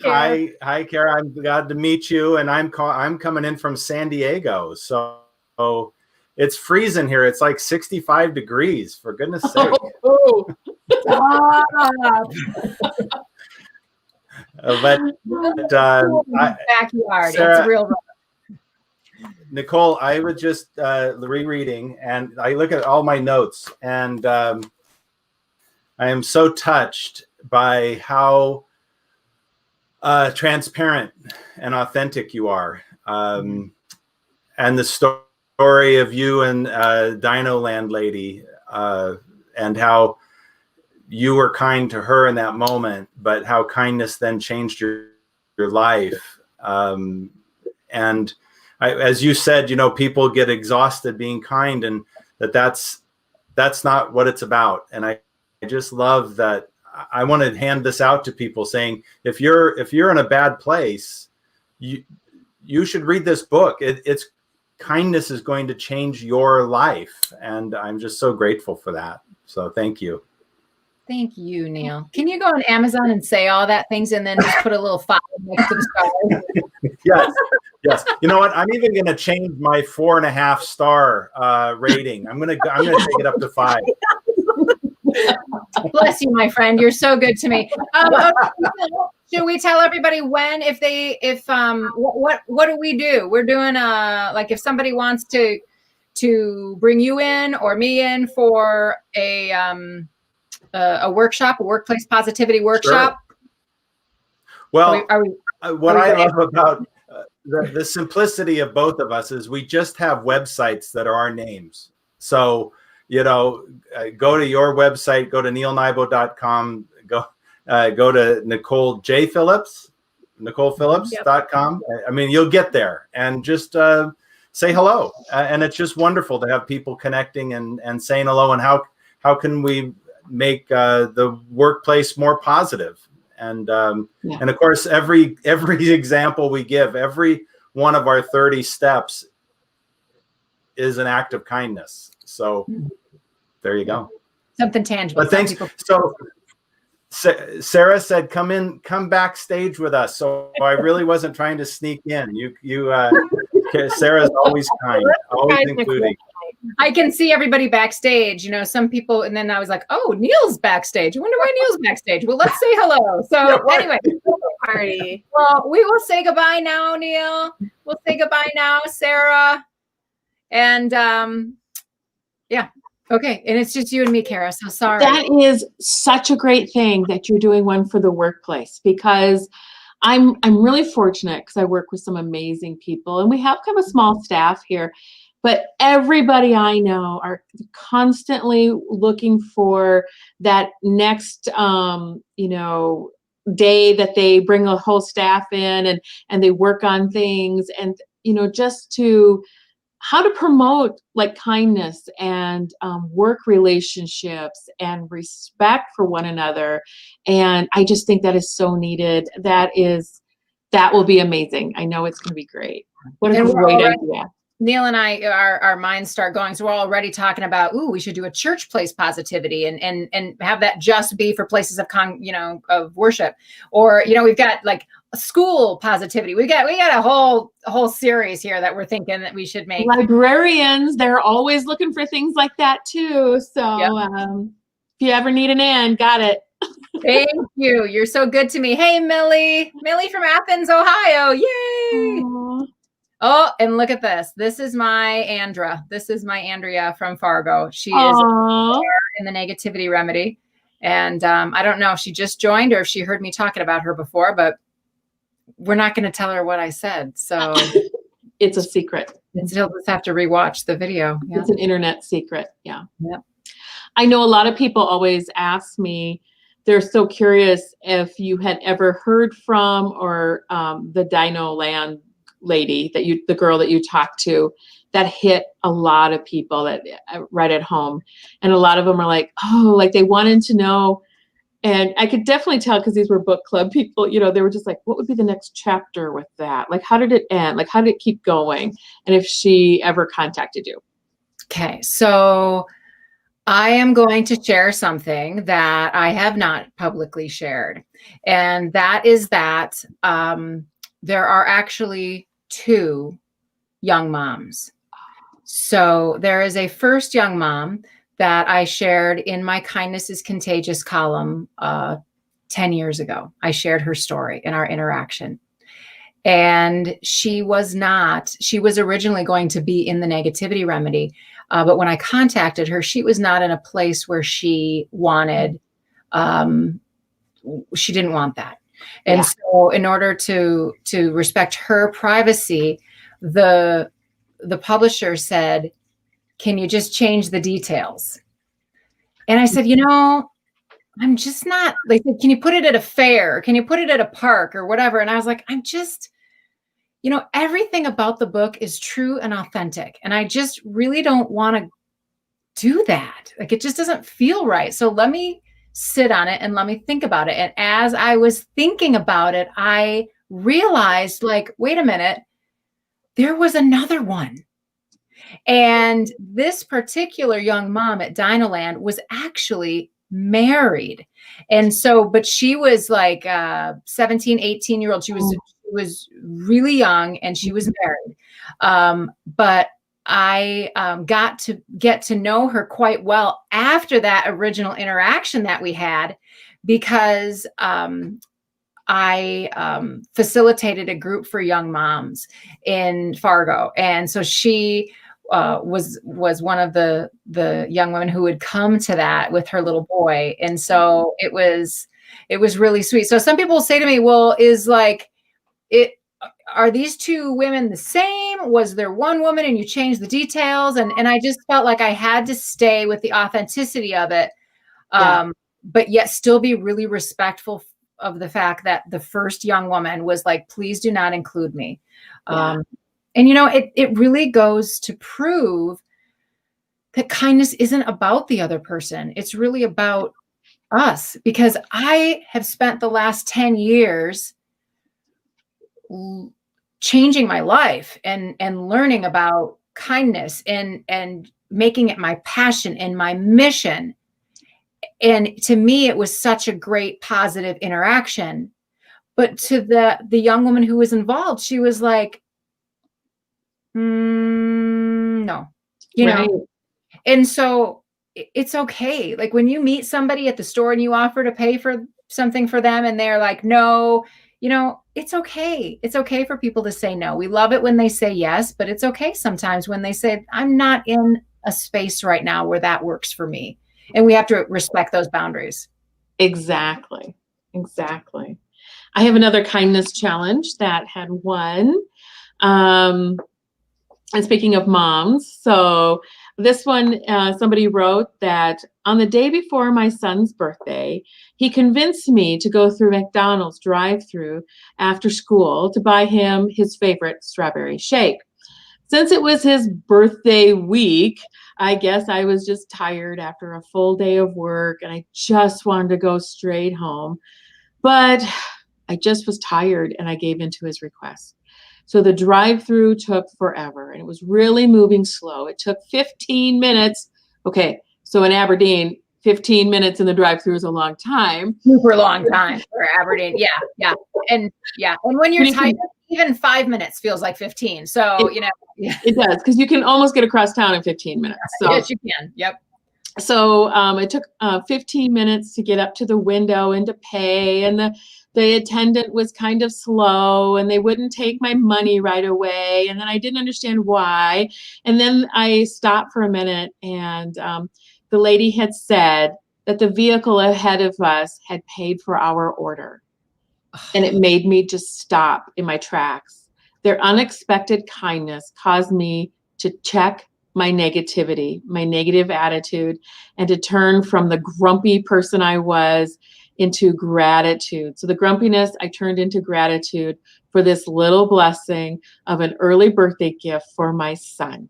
Hi, Kara. I'm glad to meet you, and I'm coming in from San Diego, so it's freezing here. It's like 65 degrees. For goodness sake. Backyard. Sarah, it's real. Nicole, I was just rereading, and I look at all my notes, and I am so touched by how transparent and authentic you are, and the story of you and Dino Landlady, and how you were kind to her in that moment, but how kindness then changed your life. And as you said, people get exhausted being kind, and that's not what it's about. And I just love that. I want to hand this out to people, saying, if you're in a bad place, you should read this book. It's kindness is going to change your life. And I'm just so grateful for that. So thank you. Thank you, Neil. Can you go on Amazon and say all that things and then just put a little 5 next to the star? Yes. You know what? I'm even going to change my 4.5 star rating. I'm going to take it up to 5. Bless you, my friend. You're so good to me. Okay, should we tell everybody when, what do we do? We're doing if somebody wants to bring you in or me in for a workshop, a workplace positivity workshop. Sure. Well, what I love about the simplicity of both of us is we just have websites that are our names. So, go to your website, go to neilnybo.com, go to Nicole J. Phillips, NicolePhillips.com. I mean, you'll get there, and just say hello. And it's just wonderful to have people connecting and saying hello. And how can we make the workplace more positive? And and of course, every example we give, every one of our 30 steps is an act of kindness. So there you go. Something tangible. But thanks. So Sarah said, come backstage with us. So I really wasn't trying to sneak in. Sarah's always kind, always including. I can see everybody backstage, some people, and then I was like, oh, Neil's backstage. I wonder why Neil's backstage. Well, let's say hello. So anyway, party. Well, we will say goodbye now, Neil. We'll say goodbye now, Sarah. And okay. And it's just you and me, Kara. So sorry. That is such a great thing that you're doing one for the workplace, because I'm really fortunate because I work with some amazing people, and we have kind of a small staff here, but everybody I know are constantly looking for that next, day that they bring the whole staff in and they work on things, and, just to how to promote like kindness and work relationships and respect for one another. And I just think that is so needed. That will be amazing. I know it's going to be great. What a great idea. Neil and I, our minds start going. So we're already talking about, we should do a church place positivity and have that just be for places of of worship. Or, we've got like a school positivity. We got a whole series here that we're thinking that we should make. Librarians, they're always looking for things like that too. So if you ever need an in, got it. Thank you. You're so good to me. Hey, Millie from Athens, Ohio. Yay. Aww. Oh, and look at this. This is my Andrea. This is my Andrea from Fargo. She is in the Negativity Remedy. And I don't know if she just joined or if she heard me talking about her before, but we're not going to tell her what I said. So it's a secret. She'll just have to rewatch the video. Yeah. It's an internet secret. Yeah. Yeah. I know a lot of people always ask me, they're so curious if you had ever heard from or the Dino Land lady the girl that you talked to, that hit a lot of people that right at home. And a lot of them are like, they wanted to know. And I could definitely tell, because these were book club people, they were just like, what would be the next chapter with that? Like, how did it end? Like, how did it keep going? And if she ever contacted you. Okay. So I am going to share something that I have not publicly shared. And that is that there are actually 2 young moms. So there is a first young mom that I shared in my Kindness is Contagious column 10 years ago. I shared her story in our interaction. And she was originally going to be in the Negativity Remedy. But when I contacted her, she was not in a place where she wanted, she didn't want that. And so in order to respect her privacy, the publisher said, can you just change the details? And I said, I'm just not, like, can you put it at a fair? Can you put it at a park or whatever? And I was like, I'm just, everything about the book is true and authentic. And I just really don't want to do that. Like, it just doesn't feel right. So let me sit on it and let me think about it. And as I was thinking about it, I realized, like, wait a minute, there was another one. And this particular young mom at Dinoland was actually married. And so, but she was like 17, 18-year-old. She was really young and she was married. But I got to get to know her quite well after that original interaction that we had, because I facilitated a group for young moms in Fargo. And so she was one of the young women who would come to that with her little boy. And so it was really sweet. So some people say to me, well, are these two women the same? Was there one woman and you changed the details? And I just felt like I had to stay with the authenticity of it. But yet still be really respectful of the fact that the first young woman was like, please do not include me. And, you know, it really goes to prove that kindness isn't about the other person. It's really about us, because I have spent the last 10 years changing my life and learning about kindness and making it my passion and my mission. And to me, it was such a great positive interaction. But to the young woman who was involved, she was like, no, you know? And so it's okay. Like when you meet somebody at the store and you offer to pay for something for them and they're like, no, you know, it's okay. It's okay for people to say no. We love it when they say yes, but it's okay sometimes when they say, I'm not in a space right now where that works for me. And we have to respect those boundaries. Exactly. Exactly. I have another kindness challenge that had won. And speaking of moms, so this one, somebody wrote that on the day before my son's birthday, he convinced me to go through McDonald's drive-through after school to buy him his favorite strawberry shake. Since it was his birthday week, I guess I was just tired after a full day of work and I just wanted to go straight home. But I just was tired and I gave in to his request. So the drive-through took forever and it was really moving slow. It took 15 minutes. Okay, so in Aberdeen, 15 minutes in the drive-through is a long time. Super long time for Aberdeen. Yeah. And when you're tired, even 5 minutes feels like 15. So, you know. Yeah. It does, because you can almost get across town in 15 minutes. So. Yes, you can. Yep. So it took 15 minutes to get up to the window and to pay. And the attendant was kind of slow and they wouldn't take my money right away. And then I didn't understand why. And then I stopped for a minute and the lady had said that the vehicle ahead of us had paid for our order. And it made me just stop in my tracks. Their unexpected kindness caused me to check my negativity, my negative attitude, and to turn from the grumpy person I was into gratitude. So the grumpiness I turned into gratitude for this little blessing of an early birthday gift for my son.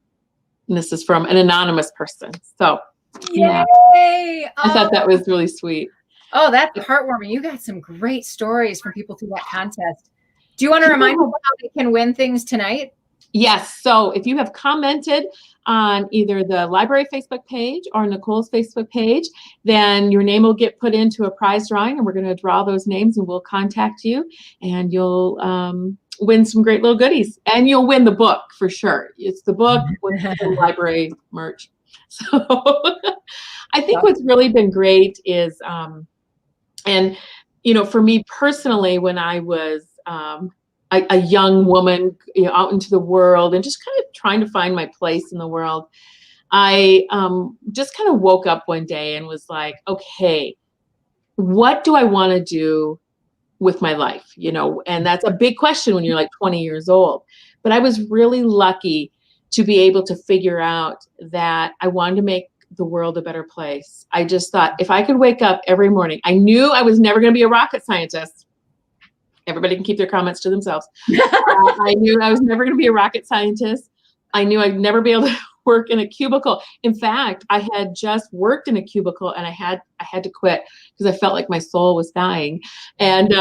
And this is from an anonymous person. So yeah, I thought that was really sweet. Oh, that's heartwarming. You got some great stories from people through that contest. Do you want to remind people how they can win things tonight? Yes. So if you have commented on either the library Facebook page or Nicole's Facebook page, then your name will get put into a prize drawing and we're going to draw those names and we'll contact you and you'll win some great little goodies and you'll win the book for sure. It's the book with the library merch. So I think what's really been great is, and, you know, for me personally, when I was a young woman, you know, out into the world and just kind of trying to find my place in the world, I just kind of woke up one day and was like, okay, what do I want to do with my life? You know, and that's a big question when you're like 20 years old. But I was really lucky to be able to figure out that I wanted to make the world a better place. I just thought if I could wake up every morning, I knew I was never going to be a rocket scientist. Everybody can keep their comments to themselves. I knew I was never going to be a rocket scientist. I knew I'd never be able to work in a cubicle. In fact, I had just worked in a cubicle and I had to quit because I felt like my soul was dying. And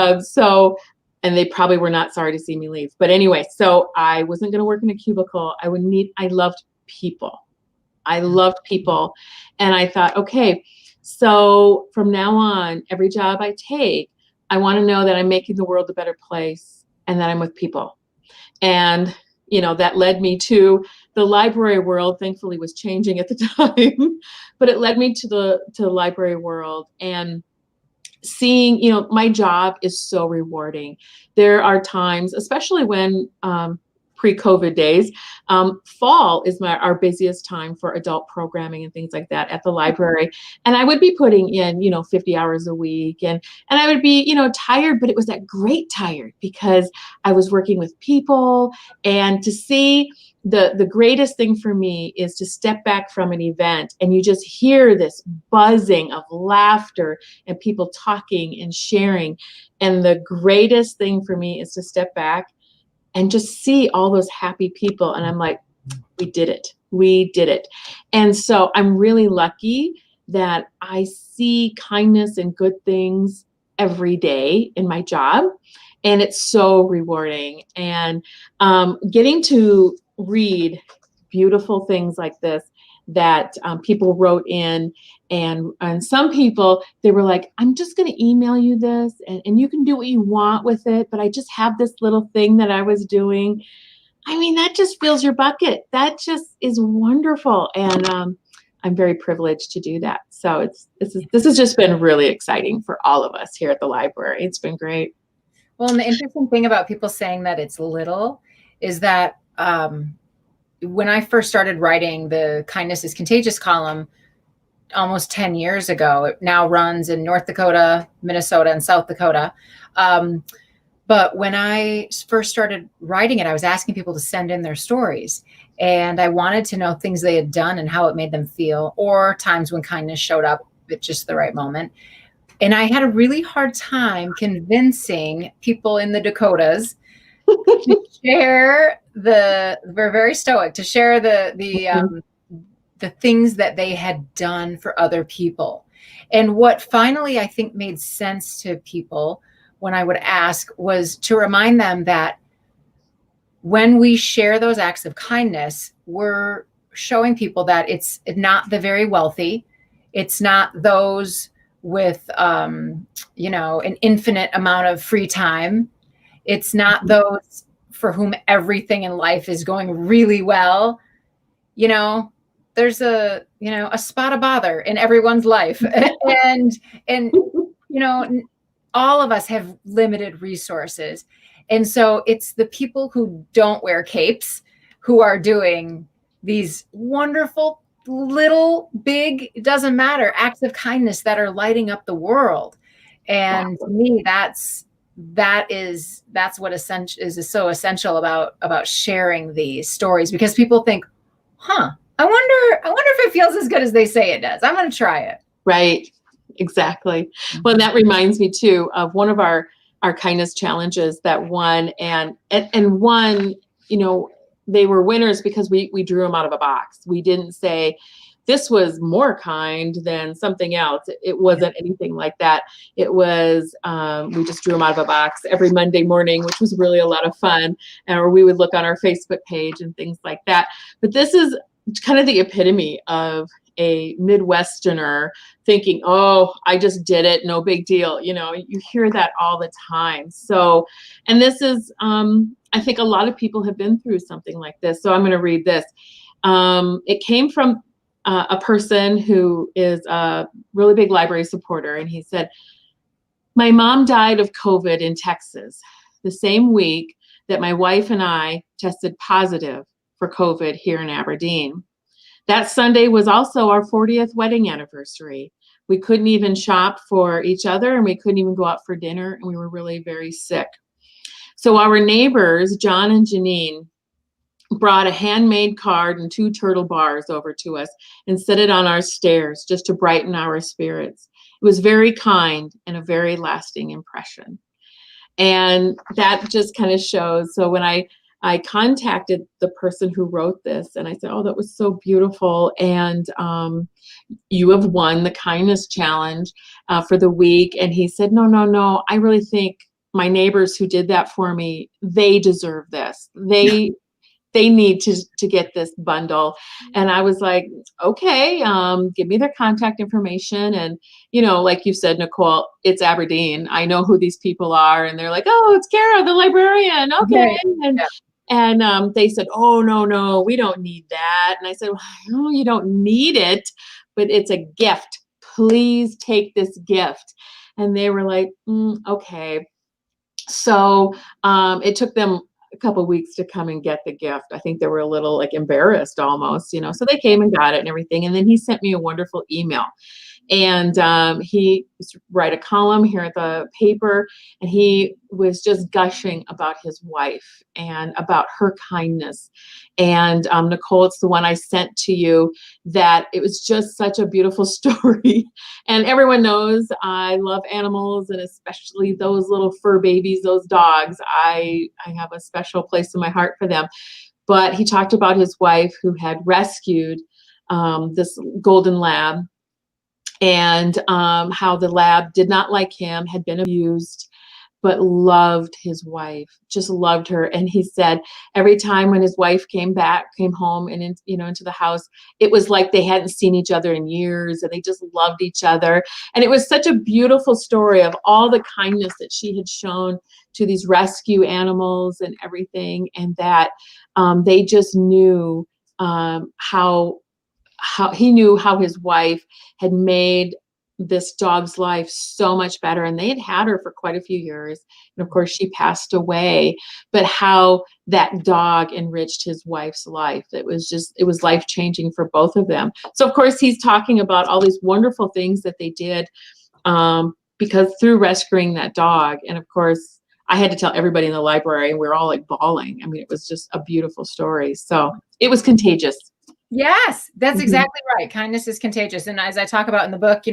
and they probably were not sorry to see me leave. But anyway, so I wasn't going to work in a cubicle. I loved people. I loved people. And I thought, okay, so from now on, every job I take, I want to know that I'm making the world a better place and that I'm with people. And, you know, that led me to the library world, thankfully was changing at the time, but it led me to the library world and seeing, you know, my job is so rewarding. There are times, especially when pre-COVID days. Fall is our busiest time for adult programming and things like that at the library. And I would be putting in, 50 hours a week, and I would be, tired, but it was that great tired because I was working with people. And to see the greatest thing for me is to step back from an event and you just hear this buzzing of laughter and people talking and sharing. And the greatest thing for me is to step back and just see all those happy people. And I'm like, we did it. We did it. And so I'm really lucky that I see kindness and good things every day in my job. And it's so rewarding. And getting to read beautiful things like this that people wrote in, and some people, they were like, I'm just going to email you this and you can do what you want with it, but I just have this little thing that I was doing. I mean, that just fills your bucket. That just is wonderful. And I'm very privileged to do that. So this has just been really exciting for all of us here at the library. It's been great. Well, and the interesting thing about people saying that it's little is that when I first started writing the Kindness is Contagious column almost 10 years ago, it now runs in North Dakota, Minnesota, and South Dakota. But when I first started writing it, I was asking people to send in their stories. And I wanted to know things they had done and how it made them feel, or times when kindness showed up at just the right moment. And I had a really hard time convincing people in the Dakotas to share we're very stoic, to share the things that they had done for other people. And what finally I think made sense to people when I would ask was to remind them that when we share those acts of kindness, we're showing people that it's not the very wealthy. It's not those with, an infinite amount of free time. It's not those for whom everything in life is going really well. There's a spot of bother in everyone's life. and all of us have limited resources. And so it's the people who don't wear capes who are doing these wonderful, little, big, it doesn't matter, acts of kindness that are lighting up the world. And to me, that's what is so essential about sharing these stories, because people think, I wonder if it feels as good as they say it does. I'm going to try it. Right. Exactly. Well, that reminds me too of one of our kindness challenges that won, and one, they were winners because we drew them out of a box. We didn't say this was more kind than something else. It wasn't anything like that. It was, we just drew them out of a box every Monday morning, which was really a lot of fun. Or we would look on our Facebook page and things like that. But this is kind of the epitome of a Midwesterner thinking, oh, I just did it, no big deal. You hear that all the time. So, and this is, I think a lot of people have been through something like this. So I'm going to read this. It came from a person who is a really big library supporter. And he said, my mom died of COVID in Texas the same week that my wife and I tested positive for COVID here in Aberdeen. That Sunday was also our 40th wedding anniversary. We couldn't even shop for each other, and we couldn't even go out for dinner, and we were really very sick. So our neighbors, John and Janine, brought a handmade card and 2 turtle bars over to us and set it on our stairs just to brighten our spirits. It was very kind and a very lasting impression. And that just kind of shows. So when I contacted the person who wrote this, and I said, oh, that was so beautiful. And you have won the kindness challenge for the week. And he said, no, I really think my neighbors who did that for me, they deserve this. They need to get this bundle. And I was like, okay, give me their contact information. And, like you said, Nicole, it's Aberdeen. I know who these people are. And they're like, oh, it's Kara, the librarian. Okay. Right. And they said, oh, no, we don't need that. And I said, well, no, you don't need it, but it's a gift. Please take this gift. And they were like, okay. So it took them a couple weeks to come and get the gift. I think they were a little like embarrassed almost, so they came and got it and everything. And then he sent me a wonderful email. And he used to write a column here at the paper, and he was just gushing about his wife and about her kindness. And Nicole, it's the one I sent to you, that it was just such a beautiful story. And everyone knows I love animals, and especially those little fur babies, those dogs. I have a special place in my heart for them. But he talked about his wife who had rescued this golden lab, and how the lab did not like him, had been abused, but loved his wife, just loved her. And he said every time when his wife came home and into the house, it was like they hadn't seen each other in years, and they just loved each other. And it was such a beautiful story of all the kindness that she had shown to these rescue animals and everything, and that they just knew how he knew how his wife had made this dog's life so much better. And they had her for quite a few years. And of course she passed away, but how that dog enriched his wife's life. It was life-changing for both of them. So of course he's talking about all these wonderful things that they did because through rescuing that dog. And of course I had to tell everybody in the library, and we were all like bawling. I mean, it was just a beautiful story. So it was contagious. Yes, that's exactly right. Kindness is contagious. And as I talk about in the book,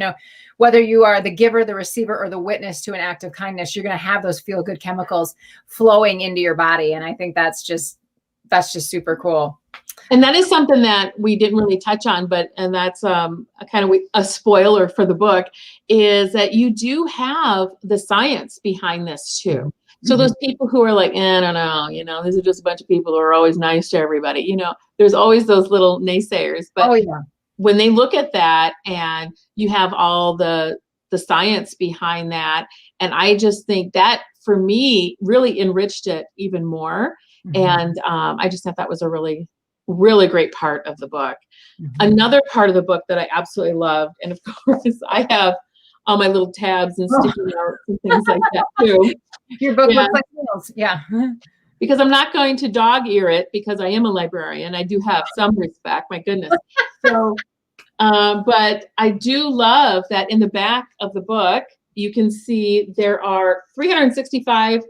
whether you are the giver, the receiver, or the witness to an act of kindness, you're going to have those feel-good chemicals flowing into your body. And I think that's just super cool. And that is something that we didn't really touch on, and that's a kind of a spoiler for the book, is that you do have the science behind this too. So those people who are like, I don't know, these are just a bunch of people who are always nice to everybody. There's always those little naysayers. But when they look at that, and you have all the science behind that, and I just think that for me really enriched it even more. And I just thought that was a really, really great part of the book. Another part of the book that I absolutely loved, and of course I have all my little tabs and sticky notes and things like that too. Your book looks like wheels. Yeah. Because I'm not going to dog ear it, because I am a librarian. I do have some respect, my goodness. So, but I do love that in the back of the book, you can see there are 365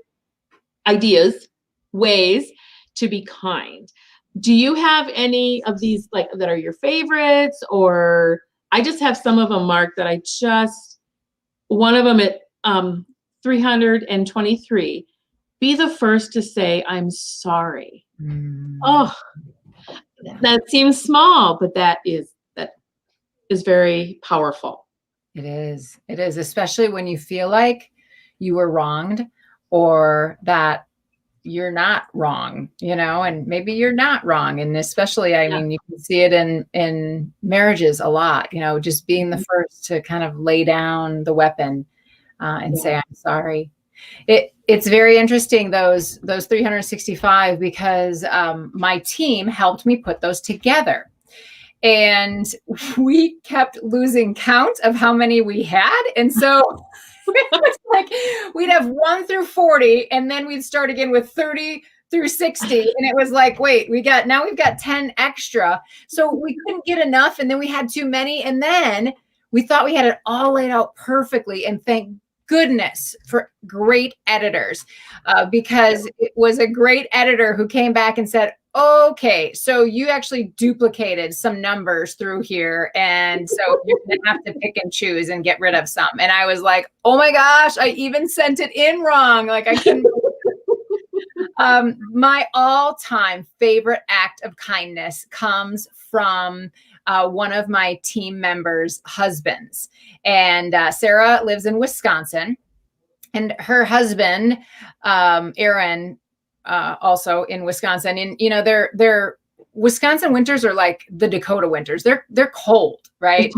ways to be kind. Do you have any of these that are your favorites? Or I just have some of them marked that one of them at 323, be the first to say, I'm sorry. Oh, that seems small, but that is very powerful. It is, especially when you feel like you were wronged, or that you're not wrong, and maybe you're not wrong. And especially, I mean, you can see it in marriages a lot, just being the first to kind of lay down the weapon and say, I'm sorry. It's very interesting, those 365, because my team helped me put those together. And we kept losing count of how many we had. And so it's like we'd have 1 through 40, and then we'd start again with 30 through 60. And it was like, wait, we've got 10 extra. So we couldn't get enough. And then we had too many. And then we thought we had it all laid out perfectly. And thank goodness for great editors, because it was a great editor who came back and said, okay, so you actually duplicated some numbers through here. And so you're going to have to pick and choose and get rid of some. And I was like, oh my gosh, I even sent it in wrong. Like I couldn't. My all-time favorite act of kindness comes from one of my team members' husbands. And Sarah lives in Wisconsin, and her husband, Aaron, also in Wisconsin. And their Wisconsin winters are like the Dakota winters. They're cold, right?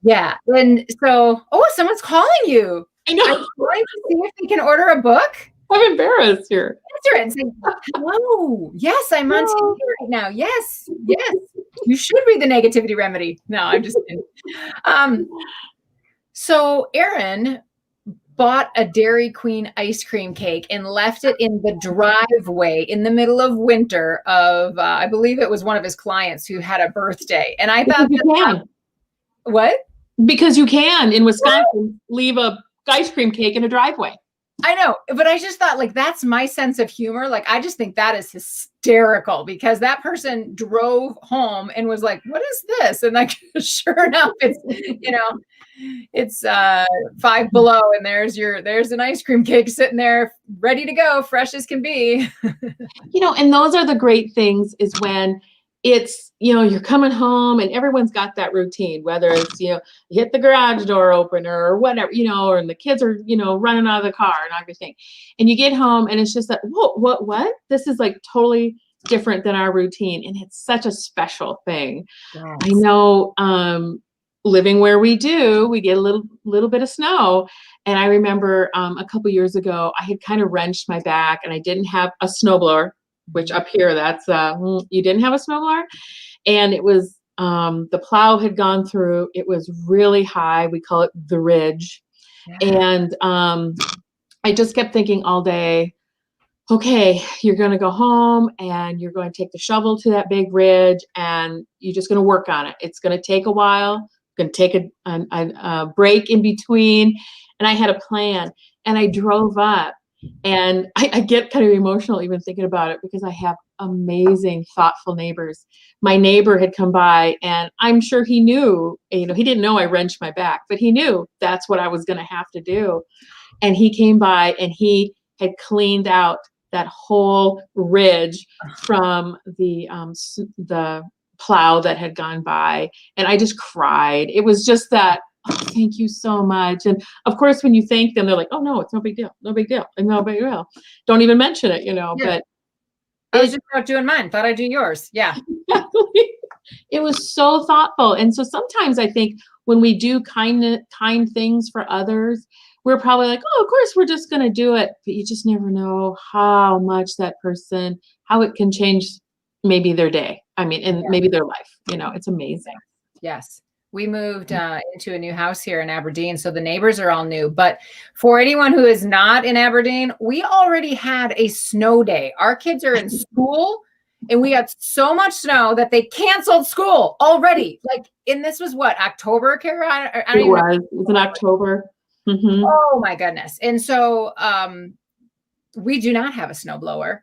Yeah. And so, someone's calling you. I know. I'm going to see if they can order a book. I'm embarrassed here. Answer it and say, hello. Yes, I'm on TV right now. Yes. You should read The Negativity Remedy. No, I'm just kidding. So Aaron bought a Dairy Queen ice cream cake and left it in the driveway in the middle of winter of, I believe it was one of his clients who had a birthday. And I thought, what? Because you can in Wisconsin leave a ice cream cake in a driveway. I know, but I just thought, like, that's my sense of humor. Like, I just think that is hysterical because that person drove home and was like, what is this? And like, sure enough, it's, you know, it's 5 below and there's an ice cream cake sitting there ready to go, fresh as can be. You know, and those are the great things is when it's, you know, you're coming home and everyone's got that routine, whether it's, you know, you hit the garage door opener or whatever, you know, or the kids are, you know, running out of the car and everything. And you get home and it's just that, what? This is like totally different than our routine. And it's such a special thing. Yes. I know, living where we do, we get a little bit of snow. And I remember a couple years ago, I had kind of wrenched my back and I didn't have a snowblower, which up here, that's, you didn't have a snowblower. And it was, the plow had gone through, it was really high. We call it the ridge. Yeah. And I just kept thinking all day, okay, you're going to go home and you're going to take the shovel to that big ridge and you're just going to work on it. It's going to take a while. Going to take a break in between. And I had a plan and I drove up and I get kind of emotional even thinking about it because I have amazing, thoughtful neighbors. My neighbor had come by and I'm sure he knew, you know, he didn't know I wrenched my back, but he knew that's what I was going to have to do. And he came by and he had cleaned out that whole ridge from the plow that had gone by, and I just cried. It was just that, oh, thank you so much. And of course, when you thank them, they're like, oh no, it's no big deal, no big deal, and no big deal. Don't even mention it, you know. Yeah. But I was just out doing mine. Thought I'd do yours. Yeah. It was so thoughtful. And so sometimes I think when we do kind things for others, we're probably like, oh, of course, we're just going to do it. But you just never know how much that person, how it can change maybe their day. I mean, and maybe their life, you know, it's amazing. Yes. We moved into a new house here in Aberdeen. So the neighbors are all new, but for anyone who is not in Aberdeen, we already had a snow day. Our kids are in school and we had so much snow that they canceled school already. Like, and this was what, October, Kara? It was in October. Mm-hmm. Oh my goodness. And so we do not have a snowblower.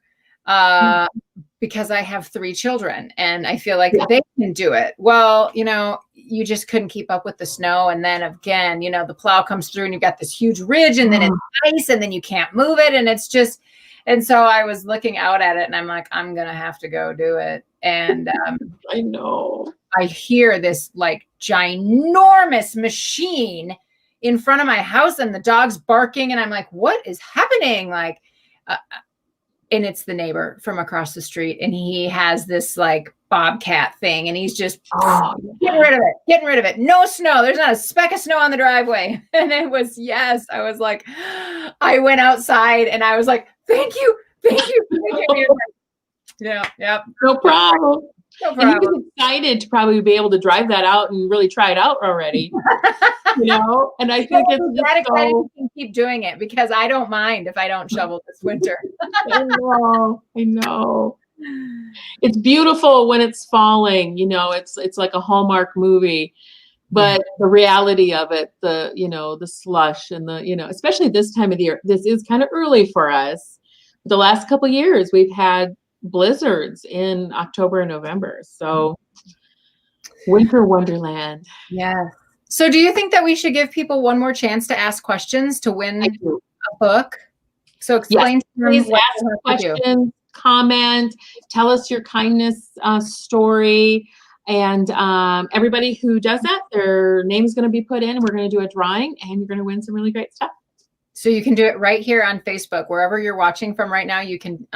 Because I have 3 children and I feel like they can do it. Well, you know, you just couldn't keep up with the snow. And then again, you know, the plow comes through and you've got this huge ridge and then it's ice and then you can't move it. And it's just, and so I was looking out at it and I'm like, I'm going to have to go do it. And I know. I hear this like ginormous machine in front of my house and the dog's barking and I'm like, what is happening? Like, and it's the neighbor from across the street. And he has this like bobcat thing and he's just getting rid of it. No snow. There's not a speck of snow on the driveway. And it was, yes, I was like, I went outside and I was like, thank you. Yeah. No problem. And he was excited to probably be able to drive that out and really try it out already. You know, and I think it's that excited you can keep doing it because I don't mind if I don't shovel this winter. I know. It's beautiful when it's falling, you know, it's like a Hallmark movie, but the reality of it, the, you know, the slush and the, you know, especially this time of the year, this is kind of early for us. The last couple of years we've had blizzards in October and November. So winter wonderland. Yeah. So do you think that we should give people one more chance to ask questions to win a book? So explain to them. Please ask questions, comment, tell us your kindness story. And everybody who does that, their name is going to be put in and we're going to do a drawing and you're going to win some really great stuff. So you can do it right here on Facebook, wherever you're watching from right now, you can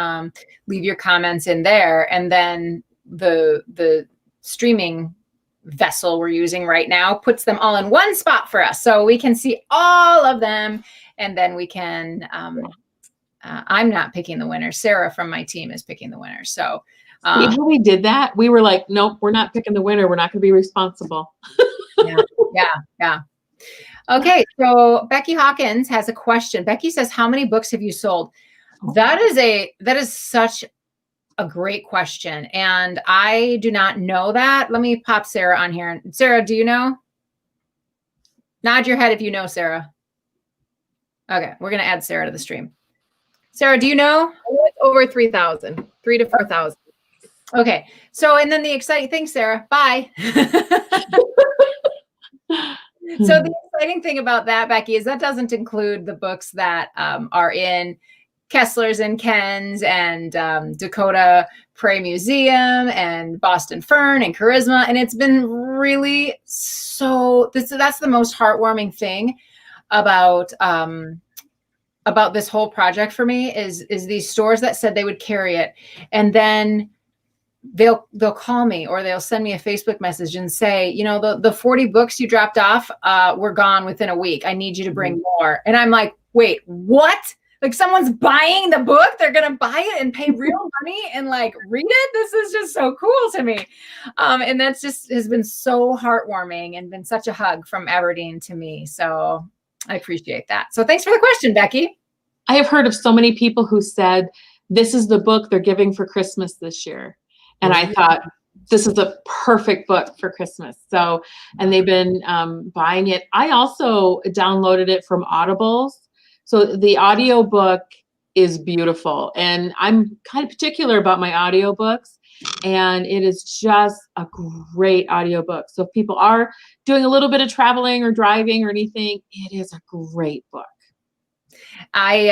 leave your comments in there. And then the streaming vessel we're using right now puts them all in one spot for us. So we can see all of them. And then we can, I'm not picking the winner. Sarah from my team is picking the winner. So see how we did that? We were like, nope, we're not picking the winner. We're not going to be responsible. Yeah. Okay, so Becky Hawkins has a question. Becky says, how many books have you sold? That is such a great question. And I do not know that. Let me pop Sarah on here. Sarah, do you know? Nod your head if you know, Sarah. Okay, we're going to add Sarah to the stream. Sarah, do you know? It's over 3,000, 3,000 to 4,000. Okay, so and then the exciting thing, Sarah, bye. So the exciting thing about that, Becky, is that doesn't include the books that are in Kessler's and Ken's and Dakota Prairie Museum and Boston Fern and Charisma. And it's been really that's the most heartwarming thing about this whole project for me is these stores that said they would carry it. And then they'll call me or they'll send me a Facebook message and say, you know, the 40 books you dropped off were gone within a week. I need you to bring more. And I'm like, wait, what? Like someone's buying the book, they're going to buy it and pay real money and like read it. This is just so cool to me. And that's just has been so heartwarming and been such a hug from Aberdeen to me. So I appreciate that. So thanks for the question, Becky. I have heard of so many people who said, this is the book they're giving for Christmas this year. And I thought, this is a perfect book for Christmas. So, and they've been buying it. I also downloaded it from Audibles. So the audiobook is beautiful. And I'm kind of particular about my audiobooks. And it is just a great audiobook. So if people are doing a little bit of traveling or driving or anything, it is a great book. I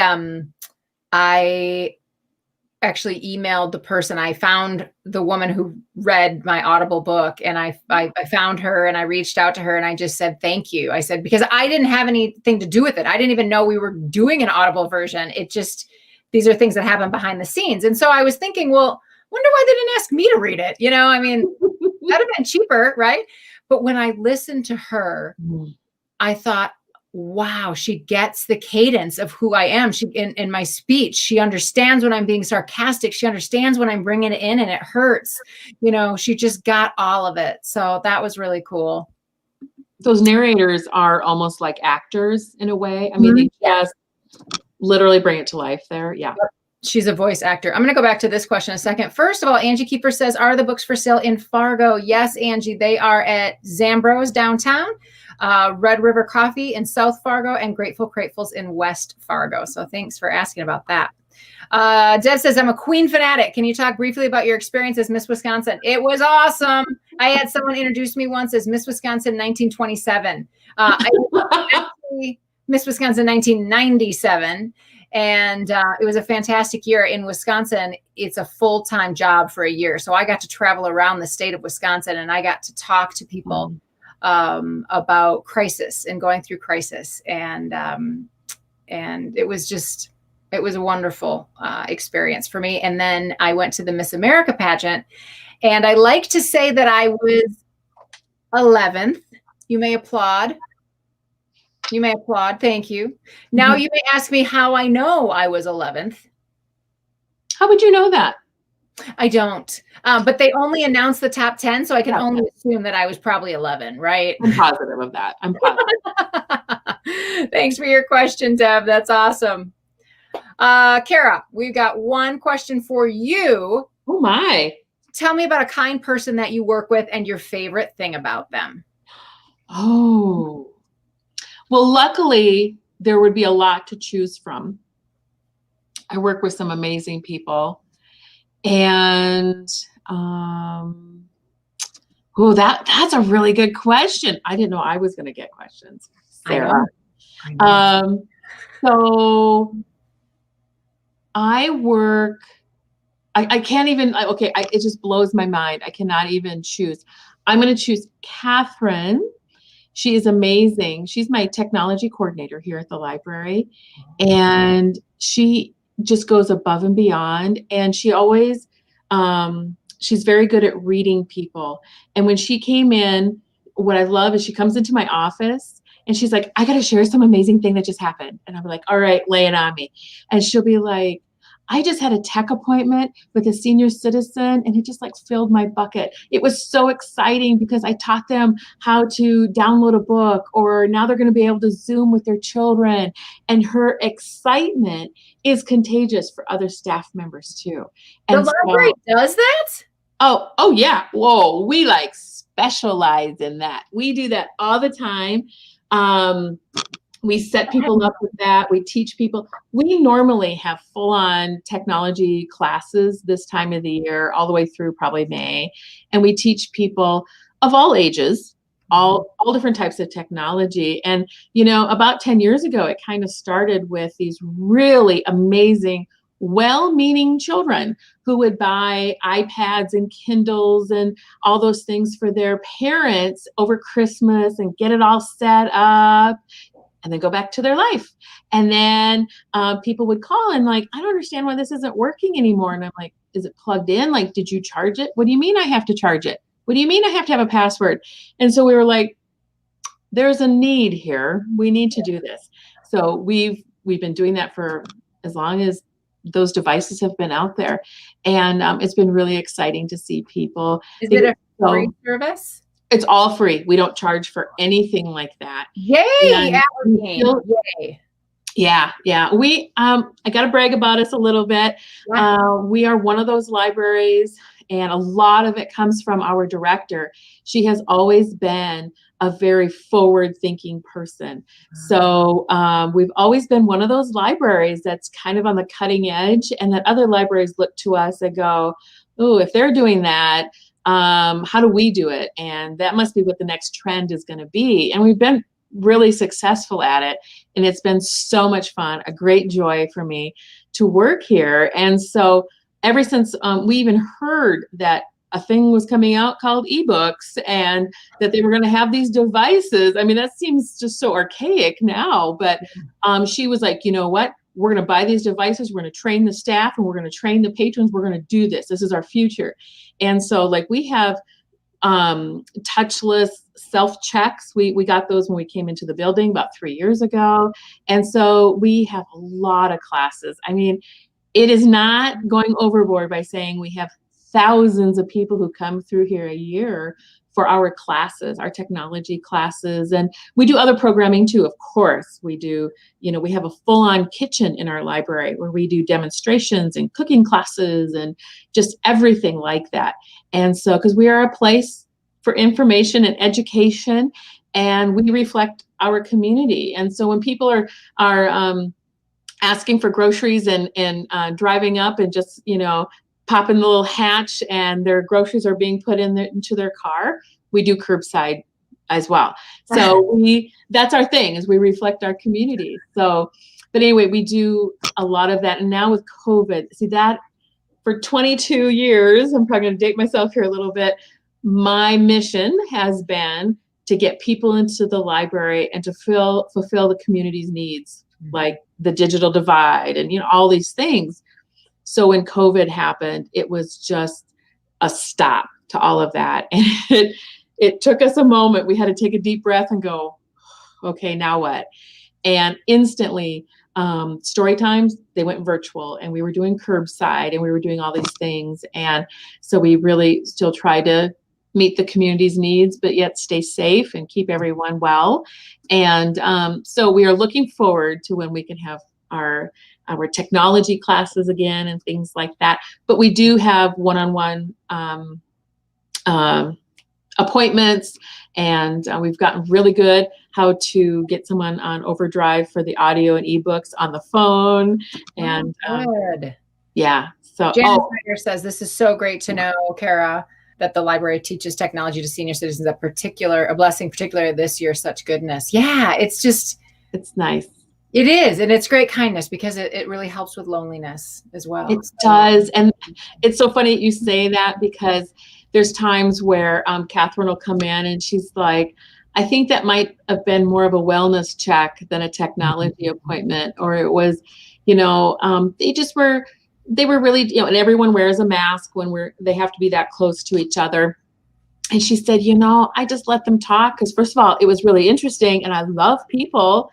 actually emailed the person. I found the woman who read my Audible book, and I found her and I reached out to her and I just said, thank you. I said, because I didn't have anything to do with it. I didn't even know we were doing an Audible version. It just, these are things that happen behind the scenes. And so I was thinking, well, wonder why they didn't ask me to read it. You know, I mean, that'd have been cheaper, right? But when I listened to her, I thought, wow, she gets the cadence of who I am. She in my speech, she understands when I'm being sarcastic. She understands when I'm bringing it in and it hurts. You know, she just got all of it. So that was really cool. Those narrators are almost like actors in a way. I mean, they just literally bring it to life there. Yeah. Yep. She's a voice actor. I'm going to go back to this question in a second. First of all, Angie Keeper says, are the books for sale in Fargo? Yes, Angie, they are at Zambro's downtown, Red River Coffee in South Fargo, and Grateful Cratefuls in West Fargo. So thanks for asking about that. Deb says, I'm a Queen fanatic. Can you talk briefly about your experience as Miss Wisconsin? It was awesome. I had someone introduce me once as Miss Wisconsin 1927. I was actually Miss Wisconsin 1997. And it was a fantastic year in Wisconsin. It's a full-time job for a year. So I got to travel around the state of Wisconsin and I got to talk to people about crisis and going through crisis. And it was a wonderful experience for me. And then I went to the Miss America pageant, and I like to say that I was 11th. You may applaud. You may applaud. Thank you. Now you may ask me how I know I was 11th. How would you know that? I don't. But they only announced the top 10, so I can only assume that I was probably 11, right? I'm positive of that. I'm positive. Thanks for your question, Deb. That's awesome. Kara, we've got one question for you. Oh, my. Tell me about a kind person that you work with and your favorite thing about them. Oh. Well, luckily, there would be a lot to choose from. I work with some amazing people. And that's a really good question. I didn't know I was going to get questions, Sarah. I know. So I work, I can't even, it just blows my mind. I cannot even choose. I'm going to choose Catherine. She is amazing. She's my technology coordinator here at the library. And she just goes above and beyond. And she always, she's very good at reading people. And when she came in, what I love is she comes into my office and she's like, I got to share some amazing thing that just happened. And I'm like, all right, lay it on me. And she'll be like, I just had a tech appointment with a senior citizen, and it just like filled my bucket. It was so exciting because I taught them how to download a book, or now they're going to be able to Zoom with their children. And her excitement is contagious for other staff members too. And the library does that? Oh yeah. Whoa, we like specialize in that. We do that all the time. We set people up with that. We teach people. We normally have full-on technology classes this time of the year, all the way through probably May. And we teach people of all ages, all different types of technology. And, about 10 years ago, it kind of started with these really amazing, well-meaning children who would buy iPads and Kindles and all those things for their parents over Christmas and get it all set up, and then go back to their life. And then people would call and like, I don't understand why this isn't working anymore. And I'm like, is it plugged in? Like, did you charge it? What do you mean I have to charge it? What do you mean I have to have a password? And so we were like, there's a need here. We need to do this. So we've been doing that for as long as those devices have been out there. And it's been really exciting to see people. Is it a free service? It's all free. We don't charge for anything like that. Yay! Aberdeen. Yay. Yeah. We I got to brag about us a little bit. We are one of those libraries, and a lot of it comes from our director. She has always been a very forward-thinking person. So we've always been one of those libraries that's kind of on the cutting edge, and that other libraries look to us and go, "Oh, if they're doing that, how do we do it?" And that must be what the next trend is going to be. And we've been really successful at it. And it's been so much fun, a great joy for me to work here. And so ever since we even heard that a thing was coming out called ebooks and that they were going to have these devices, I mean, that seems just so archaic now. But she was like, you know what? We're going to buy these devices. We're going to train the staff, and we're going to train the patrons. We're going to do this. This is our future. And so like we have touchless self-checks. We got those when we came into the building about 3 years ago. And so we have a lot of classes. I mean, it is not going overboard by saying we have thousands of people who come through here a year for our classes, our technology classes. And we do other programming too, of course. We do, we have a full-on kitchen in our library where we do demonstrations and cooking classes and just everything like that. And so, because we are a place for information and education, and we reflect our community. And so when people are asking for groceries and driving up and just, popping the little hatch and their groceries are being put into their car, we do curbside as well. So that's our thing, is we reflect our community. So, but anyway, we do a lot of that. And now with COVID, see that for 22 years, I'm probably going to date myself here a little bit. My mission has been to get people into the library and to fulfill the community's needs, like the digital divide and, all these things. So when COVID happened, it was just a stop to all of that. And it took us a moment. We had to take a deep breath and go, okay, now what? And instantly, story times, they went virtual, and we were doing curbside, and we were doing all these things. And so we really still try to meet the community's needs, but yet stay safe and keep everyone well. And so we are looking forward to when we can have our technology classes again and things like that. But we do have one-on-one appointments, and we've gotten really good how to get someone on overdrive for the audio and ebooks on the phone. And good. Yeah. So Janet Snyder says, this is so great to know, Kara, that the library teaches technology to senior citizens, a blessing, particularly this year, such goodness. Yeah, it's nice. It is. And it's great kindness, because it really helps with loneliness as well. It does. And it's so funny you say that, because there's times where Catherine will come in and she's like, I think that might have been more of a wellness check than a technology appointment. Or it was, they were really, and everyone wears a mask when they have to be that close to each other. And she said, I just let them talk, because first of all, it was really interesting and I love people.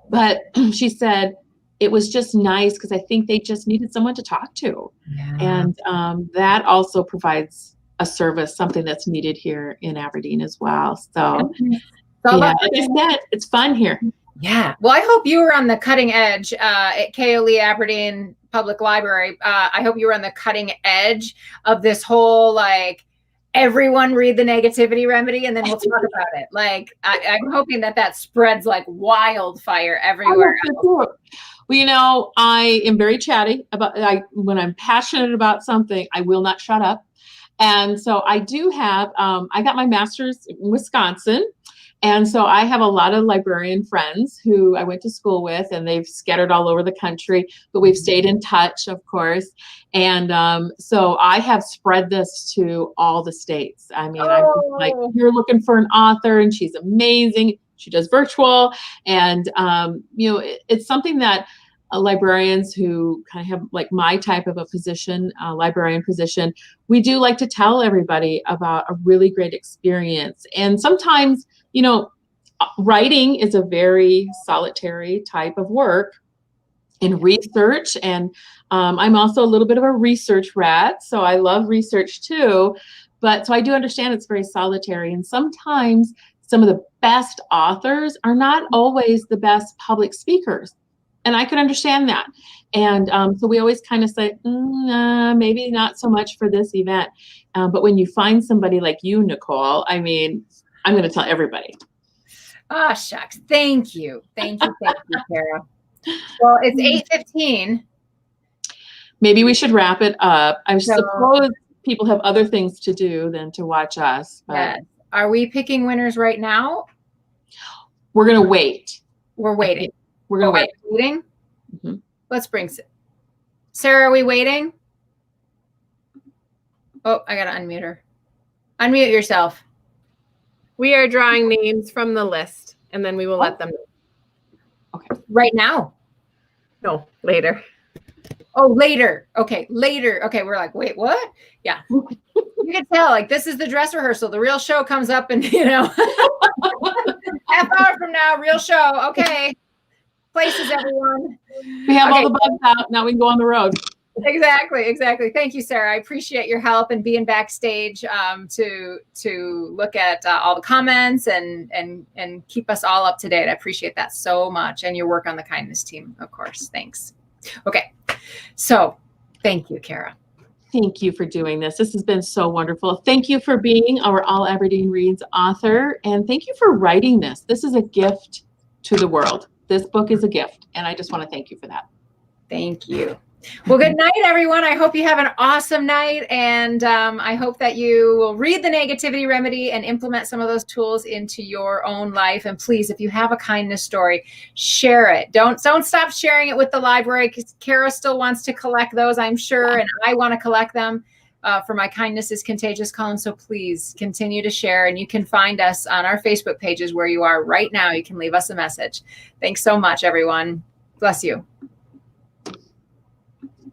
But she said, it was just nice because I think they just needed someone to talk to. Yeah. And that also provides a service, something that's needed here in Aberdeen as well. So yeah, like I said, it's fun here. Yeah. Well, I hope you were on the cutting edge at KOLE Aberdeen Public Library. I hope you were on the cutting edge of this whole, like, everyone read the negativity remedy and then we'll talk about it. Like, I'm hoping that spreads like wildfire everywhere. Well, you know, I am very chatty when I'm passionate about something, I will not shut up. And so I do have, I got my master's in Wisconsin. And so I have a lot of librarian friends who I went to school with, and they've scattered all over the country, but we've stayed in touch, of course. And so I have spread this to all the states. I mean, I'm like, you're looking for an author, and she's amazing. She does virtual. And, you know, it's something that librarians who kind of have like my type of a position, librarian position, we do like to tell everybody about a really great experience. And sometimes, you know, writing is a very solitary type of work in research. And I'm also a little bit of a research rat, so I love research too. But so I do understand it's very solitary. And sometimes some of the best authors are not always the best public speakers. And I could understand that. And so we always kind of say, maybe not so much for this event. But when you find somebody like you, Nicole, I mean, I'm going to tell everybody. Oh, shucks. Thank you. Thank you, Kara. Well, it's 8:15. Maybe we should wrap it up. I suppose people have other things to do than to watch us. But yes. Are we picking winners right now? We're going to wait. We're waiting. We're going to wait. Waiting? Mm-hmm. Let's bring Sarah. Are we waiting? Oh, I got to unmute her. Unmute yourself. We are drawing names from the list, and then we will let them know. Okay. Right now? No, later. Oh, later. Okay, later. Okay, we're like, wait, what? Yeah. You can tell, like, this is the dress rehearsal. The real show comes up and, you know, half hour from now, real show. Okay. Places, everyone. We have all the bugs out. Now we can go on the road. Exactly. Thank you, Sarah. I appreciate your help and being backstage to look at all the comments and keep us all up to date. I appreciate that so much, and your work on the kindness team, of course. Thanks. Okay, so thank you, Kara. Thank you for doing this. This has been so wonderful. Thank you for being our All Aberdeen Reads author, and thank you for writing this. This is a gift to the world. This book is a gift, and I just want to thank you for that. Thank you. Well, good night, everyone. I hope you have an awesome night, and I hope that you will read the negativity remedy and implement some of those tools into your own life. And please, if you have a kindness story, share it. Don't stop sharing it with the library, because Kara still wants to collect those, I'm sure, and I want to collect them for my Kindness is Contagious column. So please continue to share, and you can find us on our Facebook pages where you are right now. You can leave us a message. Thanks so much, everyone. Bless you.